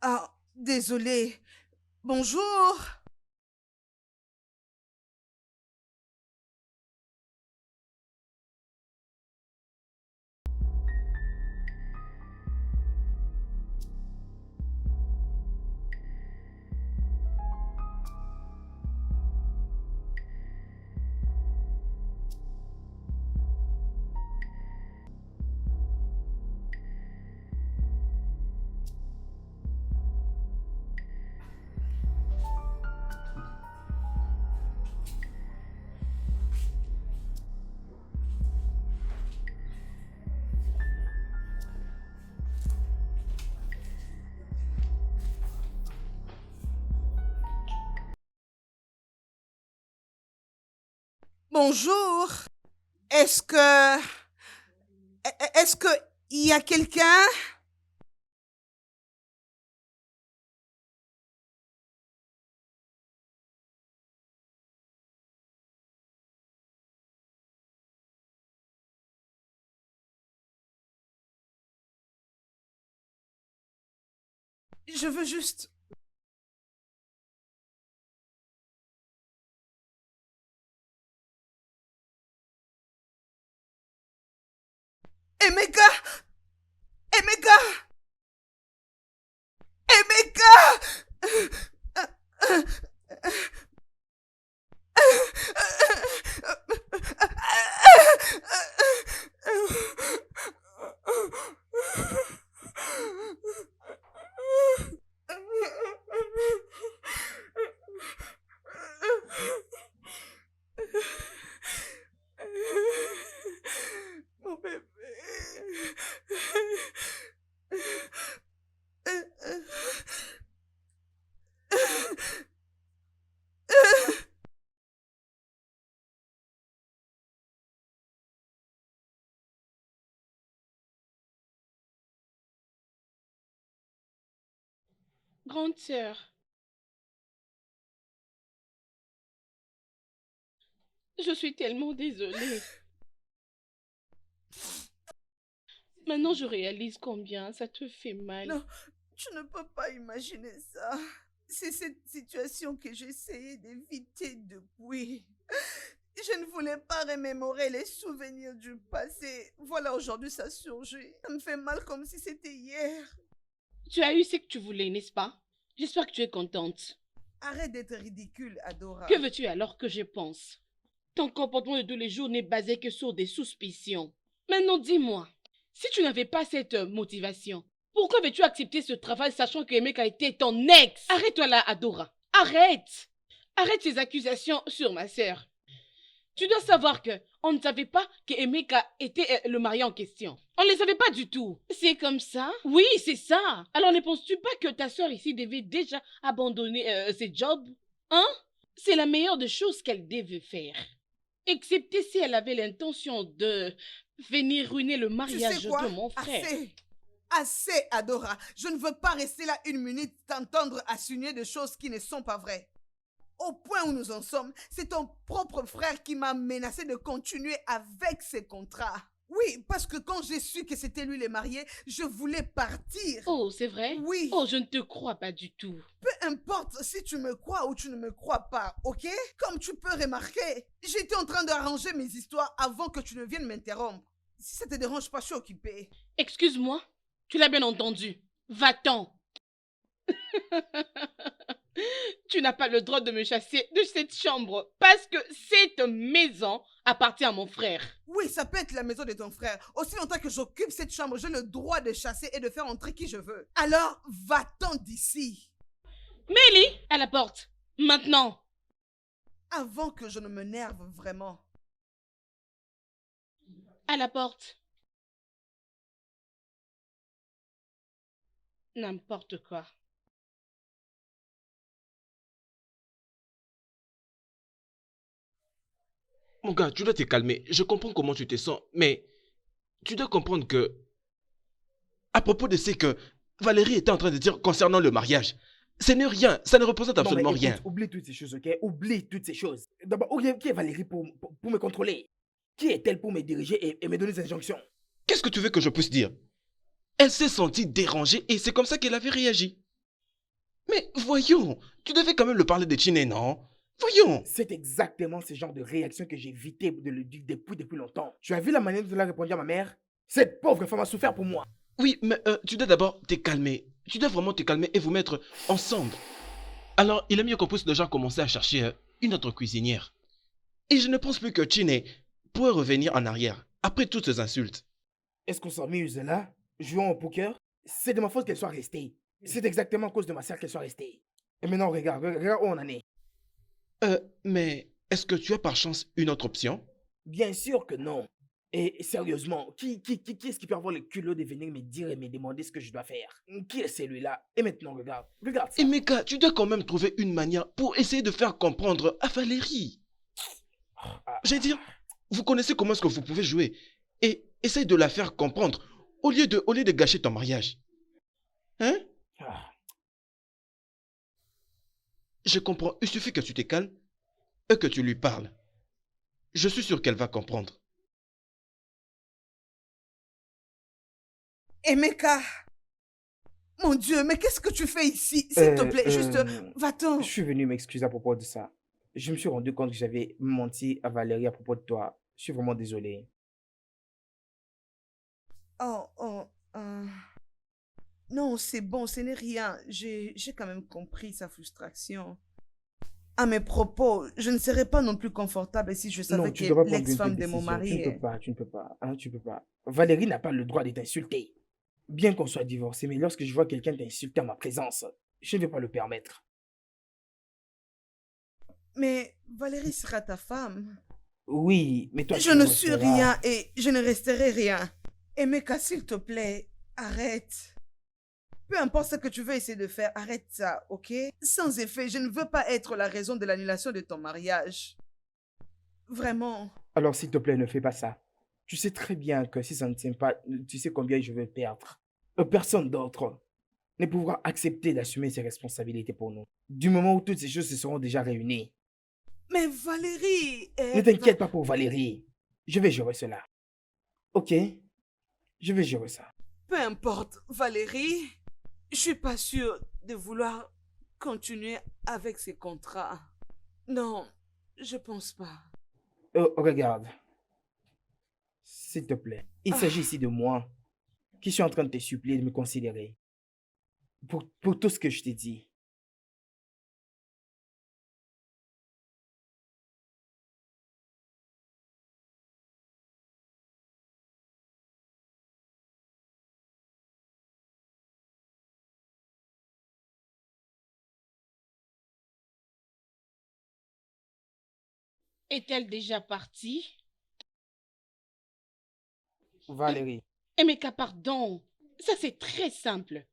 Ah, désolé. Bonjour. Bonjour. Est-ce que... Est-ce que il y a quelqu'un? Je veux juste... Emeka! Emeka! Emeka! Grande sœur, je suis tellement désolée. Maintenant, je réalise combien ça te fait mal. Non, tu ne peux pas imaginer ça. C'est cette situation que j'essayais d'éviter depuis. Je ne voulais pas remémorer les souvenirs du passé. Voilà, aujourd'hui, ça surgit. Ça me fait mal comme si c'était hier. Tu as eu ce que tu voulais, n'est-ce pas? J'espère que tu es contente. Arrête d'être ridicule, Adora. Que veux-tu alors que je pense? Ton comportement de tous les jours n'est basé que sur des suspicions. Maintenant, dis-moi, si tu n'avais pas cette motivation, pourquoi veux-tu accepter ce travail sachant que Emeka était ton ex? Arrête-toi là, Adora. Arrête! Arrête ces accusations sur ma sœur. Tu dois savoir que on ne savait pas que Emeka était le mari en question. On ne le savait pas du tout. C'est comme ça? Oui, c'est ça. Alors ne penses-tu pas que ta sœur ici devait déjà abandonner ses jobs? Hein? C'est la meilleure des choses qu'elle devait faire. Excepté si elle avait l'intention de venir ruiner le Tu mariage sais quoi? de mon frère. Assez. Assez, Adora. Je ne veux pas rester là une minute t'entendre assigner des choses qui ne sont pas vraies. Au point où nous en sommes, c'est ton propre frère qui m'a menacé de continuer avec ses contrats. Oui, parce que quand j'ai su que c'était lui le marié, je voulais partir. Oh, c'est vrai? Oui. Oh, je ne te crois pas du tout. Peu importe si tu me crois ou tu ne me crois pas, ok? Comme tu peux remarquer, j'étais en train d'arranger mes histoires avant que tu ne viennes m'interrompre. Si ça te dérange pas, je suis occupée. Excuse-moi, tu l'as bien entendu. Va-t'en. Tu n'as pas le droit de me chasser de cette chambre parce que cette maison appartient à mon frère. Oui, ça peut être la maison de ton frère. Aussi longtemps que j'occupe cette chambre, j'ai le droit de chasser et de faire entrer qui je veux. Alors, va-t'en d'ici. Mélie, à la porte. Maintenant. Avant que je ne me nerve vraiment. À la porte. N'importe quoi. Mon gars, tu dois te calmer. Je comprends comment tu te sens, mais tu dois comprendre que, à propos de ce que Valérie était en train de dire concernant le mariage, ce n'est rien, ça ne représente absolument écoute, rien. Oublie toutes ces choses, ok? Oublie toutes ces choses. D'abord, qui est Valérie pour me contrôler? Qui est-elle pour me diriger et me donner des injonctions? Qu'est-ce que tu veux que je puisse dire? Elle s'est sentie dérangée et c'est comme ça qu'elle avait réagi. Mais voyons, tu devais quand même le parler de Chiné, non? Voyons. C'est exactement ce genre de réaction que j'ai évité de le dire depuis longtemps. Tu as vu la manière dont elle a répondu à ma mère? Cette pauvre femme a souffert pour moi. Oui, mais tu dois d'abord te calmer. Tu dois vraiment te calmer et vous mettre ensemble. Alors, il est mieux qu'on puisse déjà commencer à chercher une autre cuisinière. Et je ne pense plus que Chiné pourrait revenir en arrière après toutes ces insultes. Est-ce qu'on s'amuse là? Jouons au poker? C'est de ma faute qu'elle soit restée. C'est exactement à cause de ma sœur qu'elle soit restée. Et maintenant, regarde où on en est. Mais est-ce que tu as par chance une autre option? Bien sûr que non. Et sérieusement, qui est-ce qui peut avoir le culot de venir me dire et me demander ce que je dois faire? Qui est celui-là? Et maintenant, regarde ça. Emeka, tu dois quand même trouver une manière pour essayer de faire comprendre à Valérie. J'ai dit, vous connaissez comment est-ce que vous pouvez jouer. Et essaye de la faire comprendre au lieu de gâcher ton mariage. Hein? Je comprends, il suffit que tu te calmes et que tu lui parles. Je suis sûr qu'elle va comprendre. Emeka! Mon Dieu, mais qu'est-ce que tu fais ici? S'il te plaît, juste va-t'en. Je suis venu m'excuser à propos de ça. Je me suis rendu compte que j'avais menti à Valérie à propos de toi. Je suis vraiment désolé. Non, c'est bon, ce n'est rien. J'ai quand même compris sa frustration. À mes propos, je ne serais pas non plus confortable si je savais tu que dois pas prendre l'ex-femme une de mon décision. mari Tu ne peux pas. Hein, tu peux pas. Valérie n'a pas le droit de t'insulter. Bien qu'on soit divorcé, mais lorsque je vois quelqu'un t'insulter en ma présence, je ne vais pas le permettre. Mais Valérie sera ta femme. Oui, mais toi... Je ne suis rien et je ne resterai rien. Emeka, s'il te plaît, arrête. Peu importe ce que tu veux essayer de faire, arrête ça, ok? Sans effet, je ne veux pas être la raison de l'annulation de ton mariage. Vraiment. Alors, s'il te plaît, ne fais pas ça. Tu sais très bien que si ça ne tient pas, tu sais combien je vais perdre. Personne d'autre. ne pourra accepter d'assumer ses responsabilités pour nous. Du moment où toutes ces choses se seront déjà réunies. Mais Valérie... Ne t'inquiète pas pour Valérie. Je vais gérer cela. Ok? Je vais gérer ça. Peu importe, Valérie. Je suis pas sûre de vouloir continuer avec ces contrats. Non, je pense pas. Oh, regarde. S'il te plaît. Il s'agit ici de moi qui suis en train de te supplier de me considérer. Pour tout ce que je t'ai dit. Est-elle déjà partie? Valérie. Emeka, pardon. Ça, c'est très simple.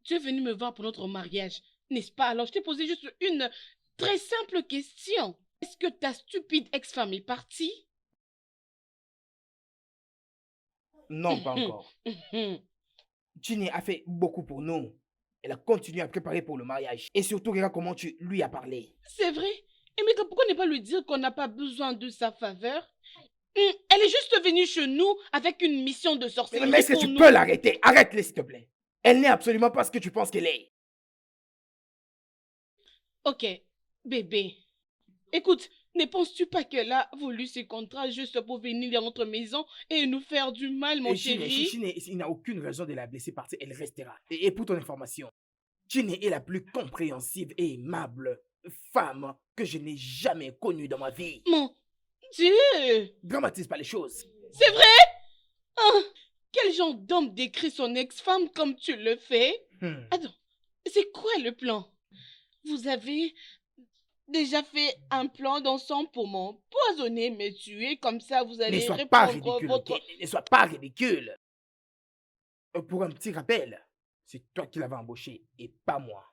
Tu es venu me voir pour notre mariage, n'est-ce pas? Alors, je t'ai posé juste une très simple question. Est-ce que ta stupide ex-femme est partie? Non, pas encore. Ginny a fait beaucoup pour nous. Elle a continué à préparer pour le mariage. Et surtout, regarde comment tu lui as parlé. C'est vrai? Emeka, pourquoi ne pas lui dire qu'on n'a pas besoin de sa faveur? Elle est juste venue chez nous avec une mission de sorcellerie. Mais est-ce que pour tu nous. peux l'arrêter? Arrête-le, s'il te plaît. Elle n'est absolument pas ce que tu penses qu'elle est. Ok, bébé. Écoute, ne penses-tu pas qu'elle a voulu ces contrats juste pour venir dans notre maison et nous faire du mal, mon chéri? Ginny, il n'a aucune raison de la laisser partir. Elle restera. Et pour ton information, Ginny est la plus compréhensive et aimable femme que je n'ai jamais connue dans ma vie. Mon Dieu! Dramatise pas les choses. C'est vrai? Ah, quel genre d'homme décrit son ex-femme comme tu le fais? Attends, c'est quoi le plan? Vous avez déjà fait un plan d'ensemble pour m'empoisonner, me tuer, comme ça vous allez Ne sois pas répondre ridicule, votre... ok? Ne sois pas ridicule. Pour un petit rappel, c'est toi qui l'avais embauchée et pas moi.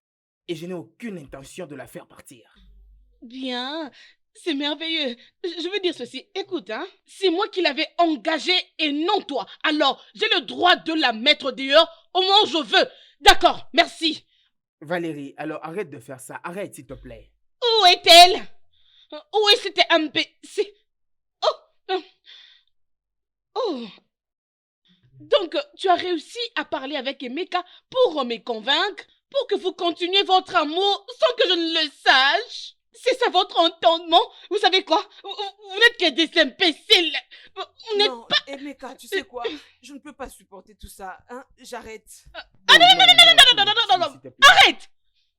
Et je n'ai aucune intention de la faire partir. Bien, c'est merveilleux. Je veux dire ceci, écoute, hein, c'est moi qui l'avais engagée et non toi. Alors, j'ai le droit de la mettre dehors au moment où je veux. D'accord, merci. Valérie, alors arrête de faire ça. Arrête, s'il te plaît. Où est-elle? Où est cette imbécile? Oh. Donc, tu as réussi à parler avec Emeka pour me convaincre, pour que vous continuiez votre amour sans que je ne le sache? C'est ça votre entendement? Vous savez quoi? Vous n'êtes que des imbéciles. Vous n'êtes Non, pas... Emeka, tu sais quoi? Je ne peux pas supporter tout ça. Hein? J'arrête. Non. Arrête!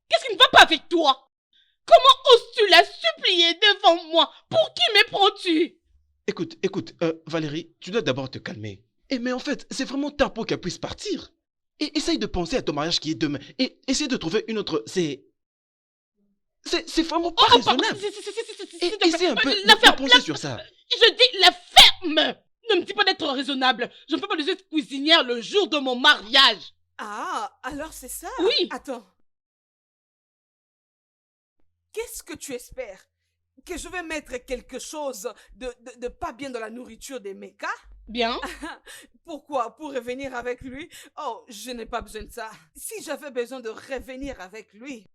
Qu'est-ce qui ne va pas avec toi? Comment oses-tu la supplier devant moi? Pour qui me prends-tu? Écoute, Valérie, tu dois d'abord te calmer. Mais en fait, c'est vraiment tard pour qu'elle puisse partir. Et essaye de penser à ton mariage qui est demain. Et essaye de trouver une autre... C'est vraiment pas raisonnable. Essaye un peu de penser sur ça. Je dis la ferme! Ne me dis pas d'être raisonnable. Je ne peux pas laisser être cuisinière le jour de mon mariage. Ah, alors c'est ça? Oui. Attends. Qu'est-ce que tu espères? Que je vais mettre quelque chose de pas bien dans la nourriture d'Emeka? Bien. Pourquoi? Pour revenir avec lui? Oh, je n'ai pas besoin de ça. Si j'avais besoin de revenir avec lui,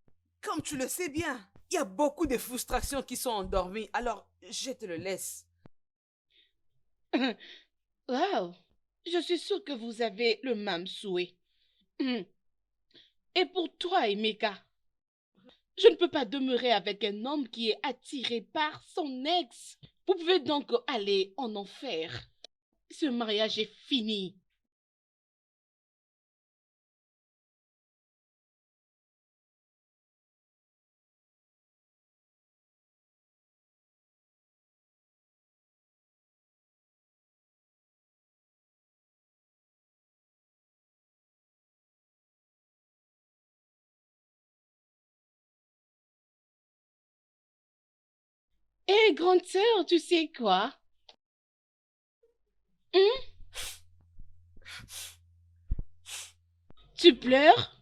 comme tu le sais bien, il y a beaucoup de frustrations qui sont endormies. Alors, je te le laisse. Wow. Je suis sûre que vous avez le même souhait. Et pour toi, Emeka, je ne peux pas demeurer avec un homme qui est attiré par son ex. Vous pouvez donc aller en enfer. Ce mariage est fini. Hé, grande sœur, tu sais quoi? Tu pleures?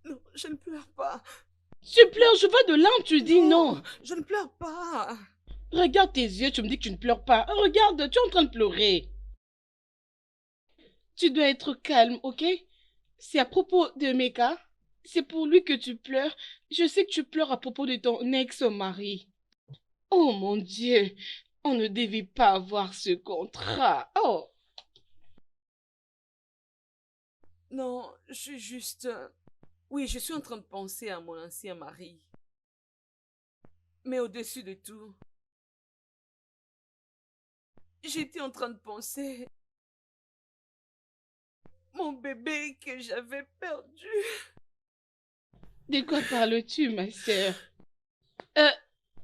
Non, je ne pleure pas. Tu pleures, je vois de larmes, tu dis non. Je ne pleure pas. Regarde tes yeux, tu me dis que tu ne pleures pas. Regarde, tu es en train de pleurer. Tu dois être calme, ok? C'est à propos de Meka? C'est pour lui que tu pleures? Je sais que tu pleures à propos de ton ex-mari. Oh mon Dieu, on ne devait pas avoir ce contrat. Oh, Non, je suis juste... Oui, je suis en train de penser à mon ancien mari. Mais au-dessus de tout, j'étais en train de penser mon bébé que j'avais perdu. de quoi parles-tu, ma sœur? Euh,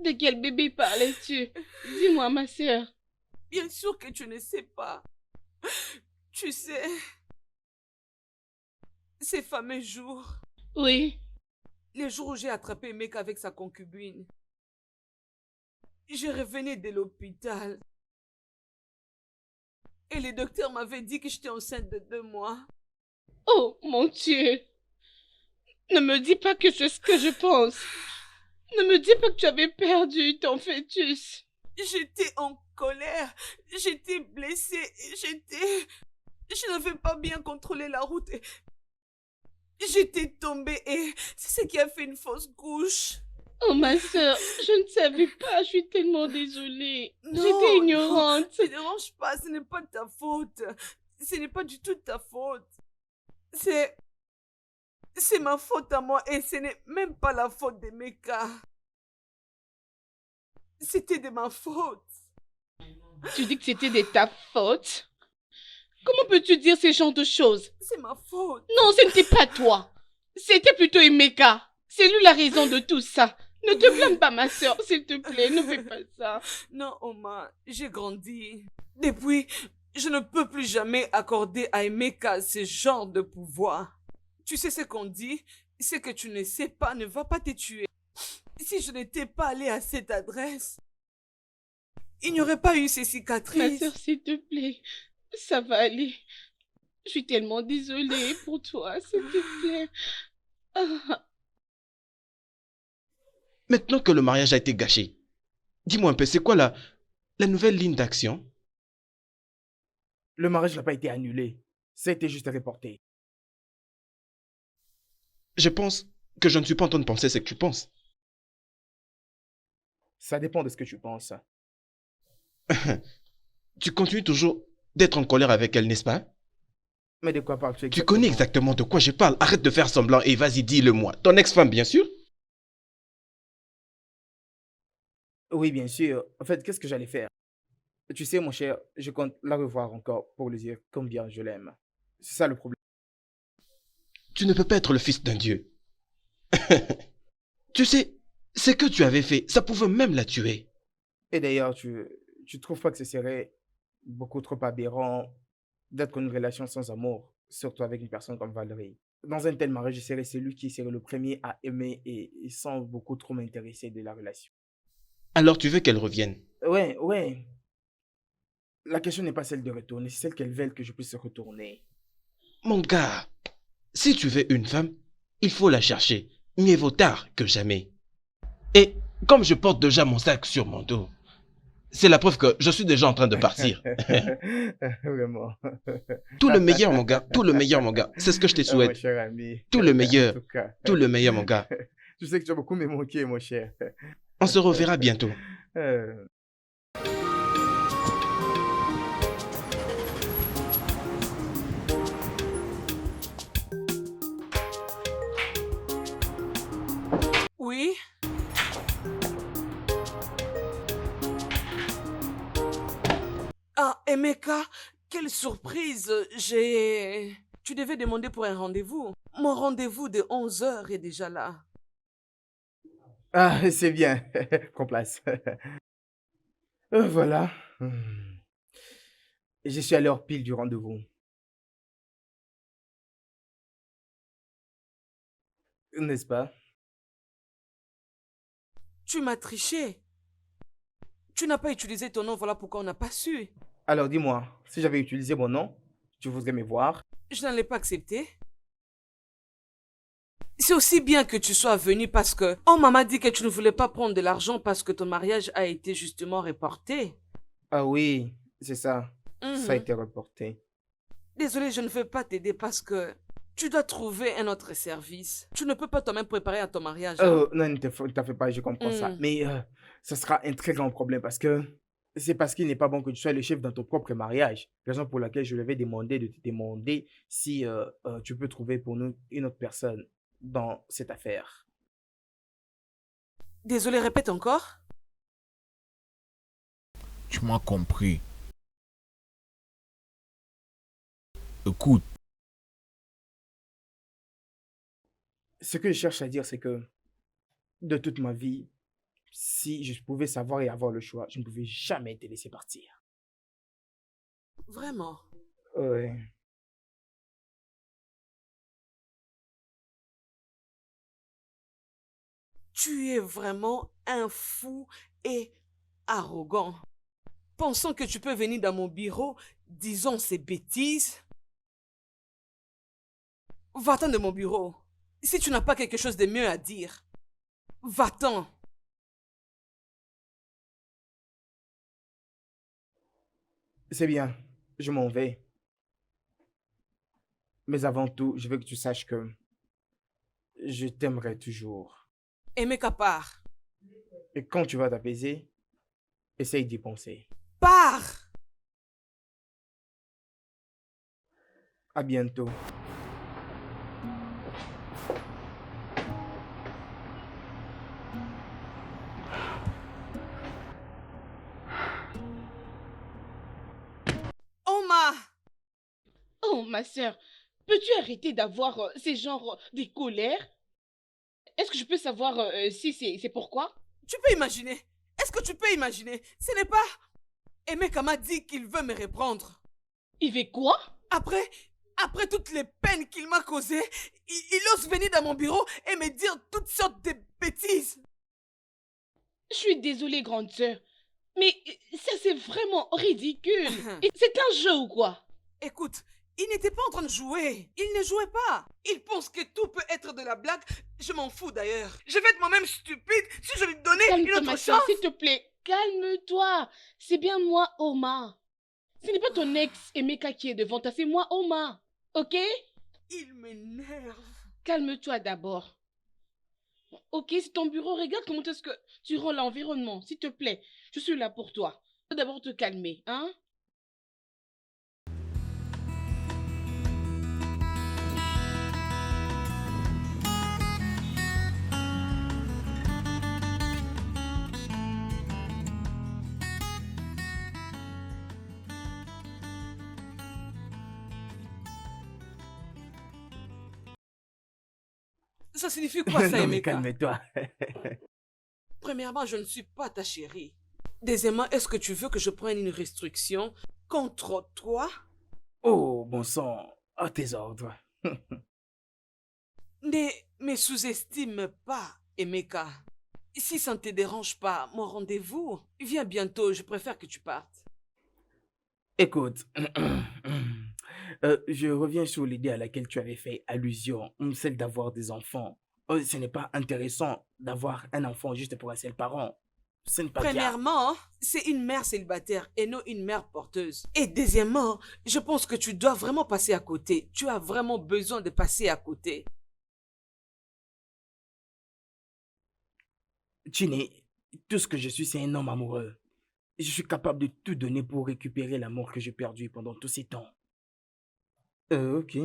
de quel bébé parlais-tu? Dis-moi, ma sœur. Bien sûr que tu ne sais pas. Tu sais, ces fameux jours, Oui, les jours où j'ai attrapé mec avec sa concubine, je revenais de l'hôpital. Et les docteurs m'avaient dit que j'étais enceinte de 2 mois. oh mon Dieu. Ne me dis pas que c'est ce que je pense. Ne me dis pas que tu avais perdu ton fœtus. J'étais en colère, j'étais blessée, je n'avais pas bien contrôlé la route et j'étais tombée et c'est ce qui a fait une fausse couche. Oh ma sœur, je ne savais pas, je suis tellement désolée. Non, J'étais ignorante. Ne te dérange pas, ce n'est pas de ta faute. Ce n'est pas du tout de ta faute. C'est ma faute à moi et ce n'est même pas la faute de Meka. C'était de ma faute. Tu dis que c'était de ta faute? Comment peux-tu dire ce genre de choses? C'est ma faute. Non, ce n'était pas toi. C'était plutôt Emeka. C'est lui la raison de tout ça. Ne te blâme pas, ma sœur, s'il te plaît, ne fais pas ça. Non, Oma, j'ai grandi. Depuis, je ne peux plus jamais accorder à Emeka ce genre de pouvoir. Tu sais ce qu'on dit? Ce que tu ne sais pas ne va pas te tuer. Si je n'étais pas allée à cette adresse, il n'y aurait pas eu ces Ma cicatrices. sœur, s'il te plaît, ça va aller. Je suis tellement désolée pour toi, s'il te plaît. Ah, Maintenant que le mariage a été gâché, dis-moi un peu, c'est quoi la nouvelle ligne d'action? Le mariage n'a pas été annulé. Ça a été juste reporté. Je pense que je ne suis pas en train de penser ce que tu penses. Ça dépend de ce que tu penses. Tu continues toujours d'être en colère avec elle, n'est-ce pas? Mais de quoi parles-tu Tu exactement? connais exactement de quoi je parle. Arrête de faire semblant et vas-y, dis-le-moi. Ton ex-femme, bien sûr? Oui, bien sûr. En fait, qu'est-ce que j'allais faire? Tu sais, mon cher, je compte la revoir encore pour lui dire combien je l'aime. C'est ça le problème. Tu ne peux pas être le fils d'un dieu. Tu sais, ce que tu avais fait, ça pouvait même la tuer. Et d'ailleurs, tu trouves pas que ce serait beaucoup trop aberrant d'être dans une relation sans amour, surtout avec une personne comme Valérie? Dans un tel mariage, je serais celui qui serait le premier à aimer et sans beaucoup trop m'intéresser de la relation. Alors tu veux qu'elle revienne? Ouais, ouais. La question n'est pas celle de retourner, c'est celle qu'elle veut que je puisse retourner. Mon gars, si tu veux une femme, il faut la chercher. Mieux vaut tard que jamais. Et comme je porte déjà mon sac sur mon dos, c'est la preuve que je suis déjà en train de partir. Vraiment. Tout le meilleur, mon gars. Tout le meilleur, mon gars. C'est ce que je te Mon souhaite. cher ami. Tout le meilleur. En tout cas. Tout le meilleur, mon gars. Je sais que tu as beaucoup me manqué, mon cher. On se reverra bientôt. Euh, Oui? Ah, Emeka, quelle surprise! Tu devais demander pour un rendez-vous. Mon rendez-vous de 11h est déjà là. Ah, c'est bien. Prends place. Voilà. Je suis à l'heure pile du rendez-vous. N'est-ce pas? Tu m'as triché. Tu n'as pas utilisé ton nom, voilà pourquoi on n'a pas su. Alors dis-moi, si j'avais utilisé mon nom, tu voudrais me voir? Je n'allais pas accepter. C'est aussi bien que tu sois venu parce que... Oh, maman dit que tu ne voulais pas prendre de l'argent parce que ton mariage a été justement reporté. Ah oui, c'est ça. Ça a Mhm. été reporté. Désolée, je ne veux pas t'aider parce que Tu dois trouver un autre service. Tu ne peux pas toi-même préparer à ton mariage. hein. Non, ne t'en fais pas, je comprends ça. Hmm. Mais ça sera un très grand problème parce que c'est parce qu'il n'est pas bon que tu sois le chef dans ton propre mariage. Raison pour laquelle je lui avais demandé de te demander si tu peux trouver pour nous une autre personne dans cette affaire. Désolé, répète encore. Tu m'as compris. Écoute, Ce que je cherche à dire, c'est que de toute ma vie, si je pouvais savoir et avoir le choix, je ne pouvais jamais te laisser partir. Vraiment. Ouais. Tu es vraiment un fou et arrogant. Pensant que tu peux venir dans mon bureau, disons ces bêtises. Va-t'en de mon bureau. Si tu n'as pas quelque chose de mieux à dire, va-t'en. C'est bien, je m'en vais. Mais avant tout, je veux que tu saches que je t'aimerai toujours. Emeka part. Et quand tu vas t'apaiser, essaye d'y penser. Pars. À bientôt. Oma. Oh, ma sœur, peux-tu arrêter d'avoir ces genres de colères? Est-ce que je peux savoir si c'est pourquoi? Tu peux imaginer. Est-ce que tu peux imaginer? Ce n'est pas... Emeka m'a dit qu'il veut me reprendre. Il fait quoi? Après toutes les peines qu'il m'a causées, il ose venir dans mon bureau et me dire toutes sortes de bêtises. Je suis désolée, grande sœur, mais ça c'est vraiment ridicule. Et c'est un jeu ou quoi? Écoute, il n'était pas en train de jouer. Il ne jouait pas. Il pense que tout peut être de la blague. Je m'en fous d'ailleurs. Je vais être moi-même stupide si je lui donnais une Calme-toi, autre ma sœur, chance. s'il te plaît. Calme-toi. C'est bien moi, Oma. Ce n'est pas ton ex Emeka qui est devant toi, c'est moi, Oma. Ok? Il m'énerve. Calme-toi d'abord. Ok, c'est ton bureau. Regarde comment est-ce que tu rends l'environnement, s'il te plaît. Je suis là pour toi. Tu dois d'abord te calmer, hein? Ça signifie quoi ça, Non, mais Emeka? calme-toi. Premièrement, je ne suis pas ta chérie. Deuxièmement, est-ce que tu veux que je prenne une restriction contre toi? Oh, bon sang, à tes ordres. Ne me sous-estime pas, Emeka. Si ça ne te dérange pas, mon rendez-vous, viens bientôt, je préfère que tu partes. Écoute, je reviens sur l'idée à laquelle tu avais fait allusion, celle d'avoir des enfants. Ce n'est pas intéressant d'avoir un enfant juste pour un seul parent. Ce n'est pas bien. Premièrement, c'est une mère célibataire et non une mère porteuse. Et deuxièmement, je pense que tu dois vraiment passer à côté. Tu as vraiment besoin de passer à côté. Chini, tout ce que je suis, c'est un homme amoureux. Je suis capable de tout donner pour récupérer l'amour que j'ai perdu pendant tous ces temps. Ok.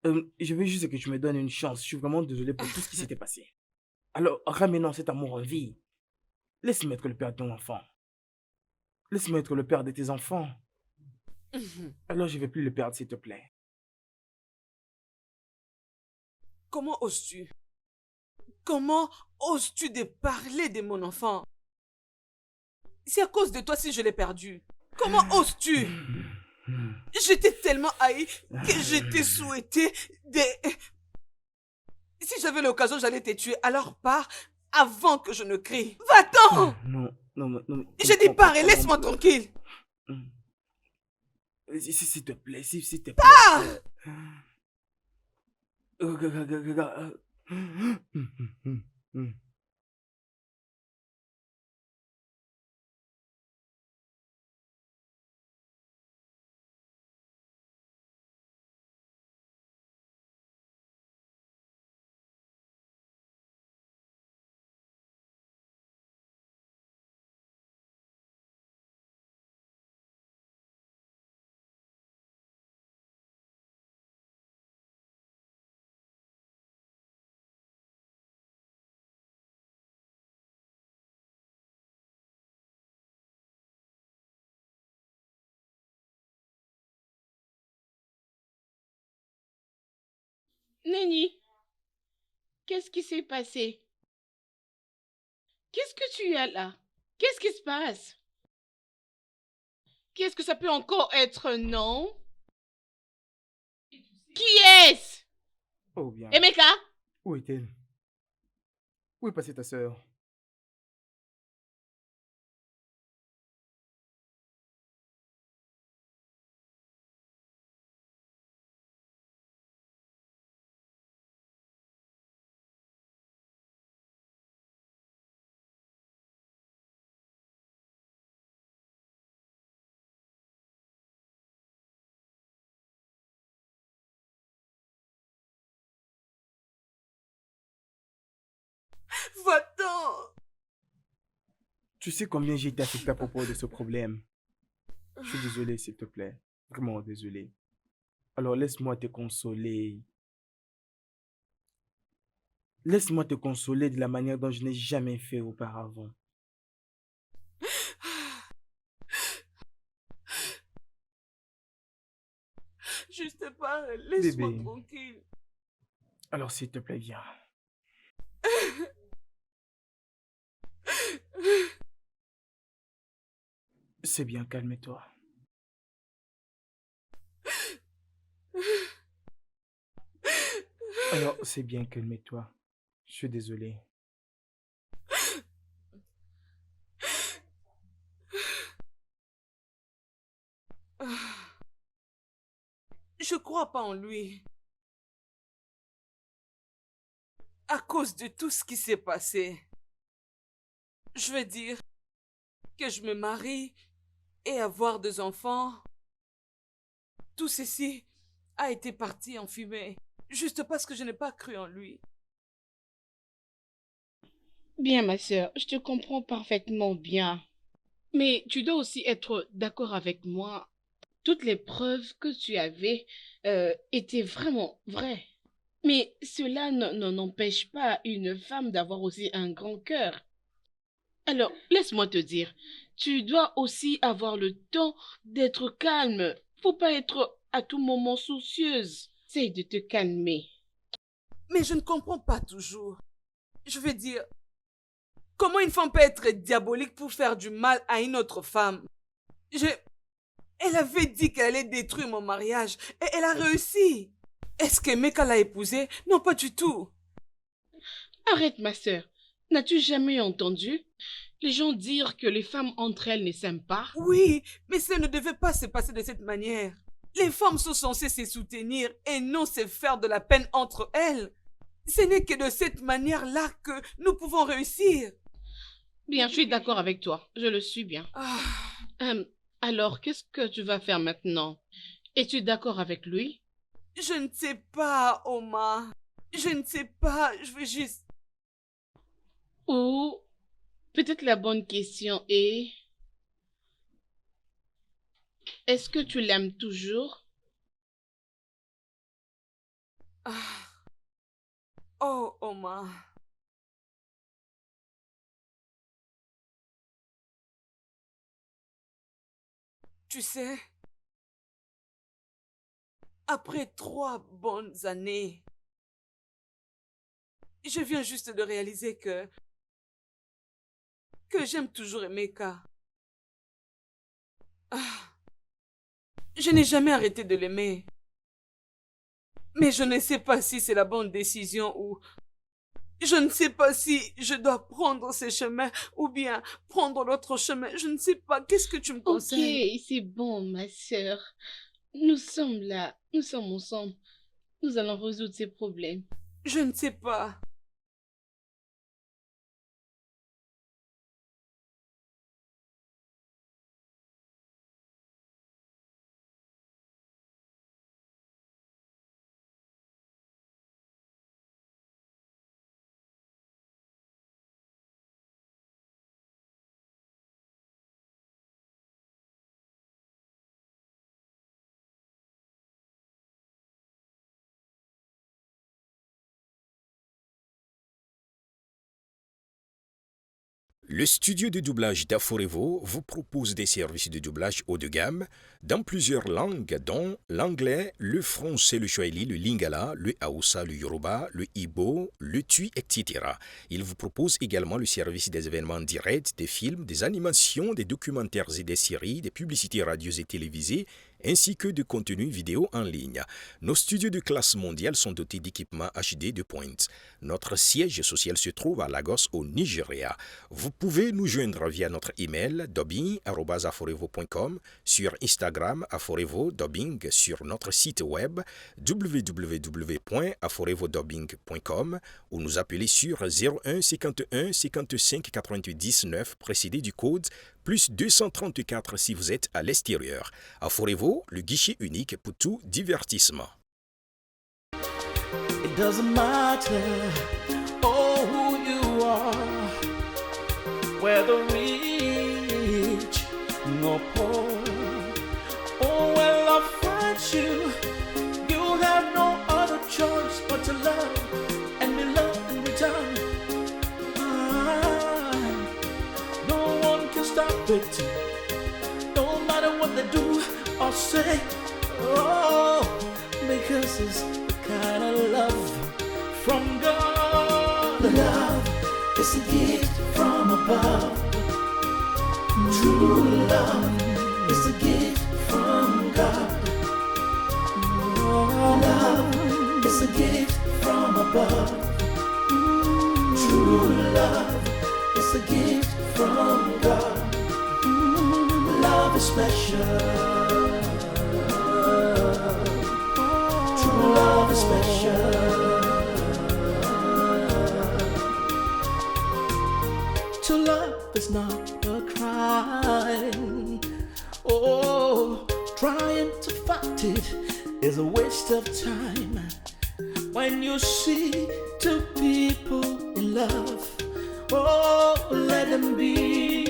Je veux juste que tu me donnes une chance. Je suis vraiment désolé pour tout ce qui s'était passé. Alors, ramenons cet amour en vie. Laisse-moi être le père de ton enfant. Laisse-moi être le père de tes enfants. Alors, je ne vais plus le perdre, s'il te plaît. Comment oses-tu? Comment oses-tu de parler de mon enfant? C'est à cause de toi si je l'ai perdu. Comment oses-tu? Je t'ai tellement haï que je t'ai souhaité de... Si j'avais l'occasion, j'allais te tuer. Alors pars avant que je ne crie. Va-t'en! Non, non, non. Je dis pars et laisse-moi tranquille. S'il te plaît, s'il te plaît. Pars! Regarde. Nenny, qu'est-ce qui s'est passé? Qu'est-ce que tu as là? Qu'est-ce qui se passe? Qu'est-ce que ça peut encore être, non? Qui est-ce? Oh bien. Emeka? Où est-elle? Où est passée ta sœur? Va-t'en! Tu sais combien j'ai été affecté à propos de ce problème. Je suis désolé, s'il te plaît. Vraiment désolé. Alors laisse-moi te consoler. Laisse-moi te consoler de la manière dont je n'ai jamais fait auparavant. Juste pas, laisse-moi Bébé. tranquille. Alors s'il te plaît, viens. C'est bien, calme-toi. Alors, c'est bien, calme-toi. Je suis désolé. Je crois pas en lui. À cause de tout ce qui s'est passé. Je veux dire que je me marie et avoir 2 enfants. Tout ceci a été parti en fumée. Juste parce que je n'ai pas cru en lui. Bien, ma sœur, je te comprends parfaitement bien. Mais tu dois aussi être d'accord avec moi. Toutes les preuves que tu avais étaient vraiment vraies. Mais cela n'empêche pas une femme d'avoir aussi un grand cœur. Alors, laisse-moi te dire, tu dois aussi avoir le temps d'être calme. Faut pas être à tout moment soucieuse. Essaye de te calmer. Mais je ne comprends pas toujours. Je veux dire, comment une femme peut être diabolique pour faire du mal à une autre femme? Elle avait dit qu'elle allait détruire mon mariage et elle a réussi. Est-ce qu'Emeka l'a épousée? Non, pas du tout. Arrête, ma sœur. N'as-tu jamais entendu les gens dire que les femmes entre elles ne s'aiment pas? Oui, mais ça ne devait pas se passer de cette manière. Les femmes sont censées se soutenir et non se faire de la peine entre elles. Ce n'est que de cette manière-là que nous pouvons réussir. Bien, je suis d'accord avec toi. Je le suis bien. Ah, Euh, alors, qu'est-ce que tu vas faire maintenant? Es-tu d'accord avec lui? je ne sais pas, Oma. Je ne sais pas. Je veux juste... Ou peut-être la bonne question est, est-ce que tu l'aimes toujours? Ah. Oh, Oma. Tu sais, après 3 bonnes années, je viens juste de réaliser que j'aime toujours Emeka. Ah, je n'ai jamais arrêté de l'aimer. Mais je ne sais pas si c'est la bonne décision ou je ne sais pas si je dois prendre ce chemin ou bien prendre l'autre chemin. Je ne sais pas. Qu'est-ce que tu me Ok, conseilles? c'est bon, ma sœur. Nous sommes là, nous sommes ensemble. Nous allons résoudre ces problèmes. Je ne sais pas. Le studio de doublage d'Aforevo vous propose des services de doublage haut de gamme dans plusieurs langues, dont l'anglais, le français, le swahili, le lingala, le haoussa, le yoruba, le igbo, le tui, etc. Il vous propose également le service des événements directs, des films, des animations, des documentaires et des séries, des publicités radios et télévisées, ainsi que de contenus vidéo en ligne. Nos studios de classe mondiale sont dotés d'équipements HD de pointe. Notre siège social se trouve à Lagos, au Nigeria. Vous pouvez nous joindre via notre email dubbing@aforevo.com, sur Instagram Aforevo Dubbing, sur notre site web www.aforevodubbing.com ou nous appeler sur 01 51 55 99 précédé du code plus 234 si vous êtes à l'extérieur. Aforevo, le guichet unique pour tout divertissement. It doesn't matter, oh, who you are, whether rich nor poor. Oh, when love finds you, you have no other choice but to love and be loved in return. No one can stop it, no matter what they do or say. Oh, because it's the kind of love from God. Love is a gift from above. True love is a gift from God. Love is a gift from above. True love is a gift from God. Love is special. True love is special. To love is not a crime. Oh, trying to fight it is a waste of time. When you see two people in love, oh, let them be.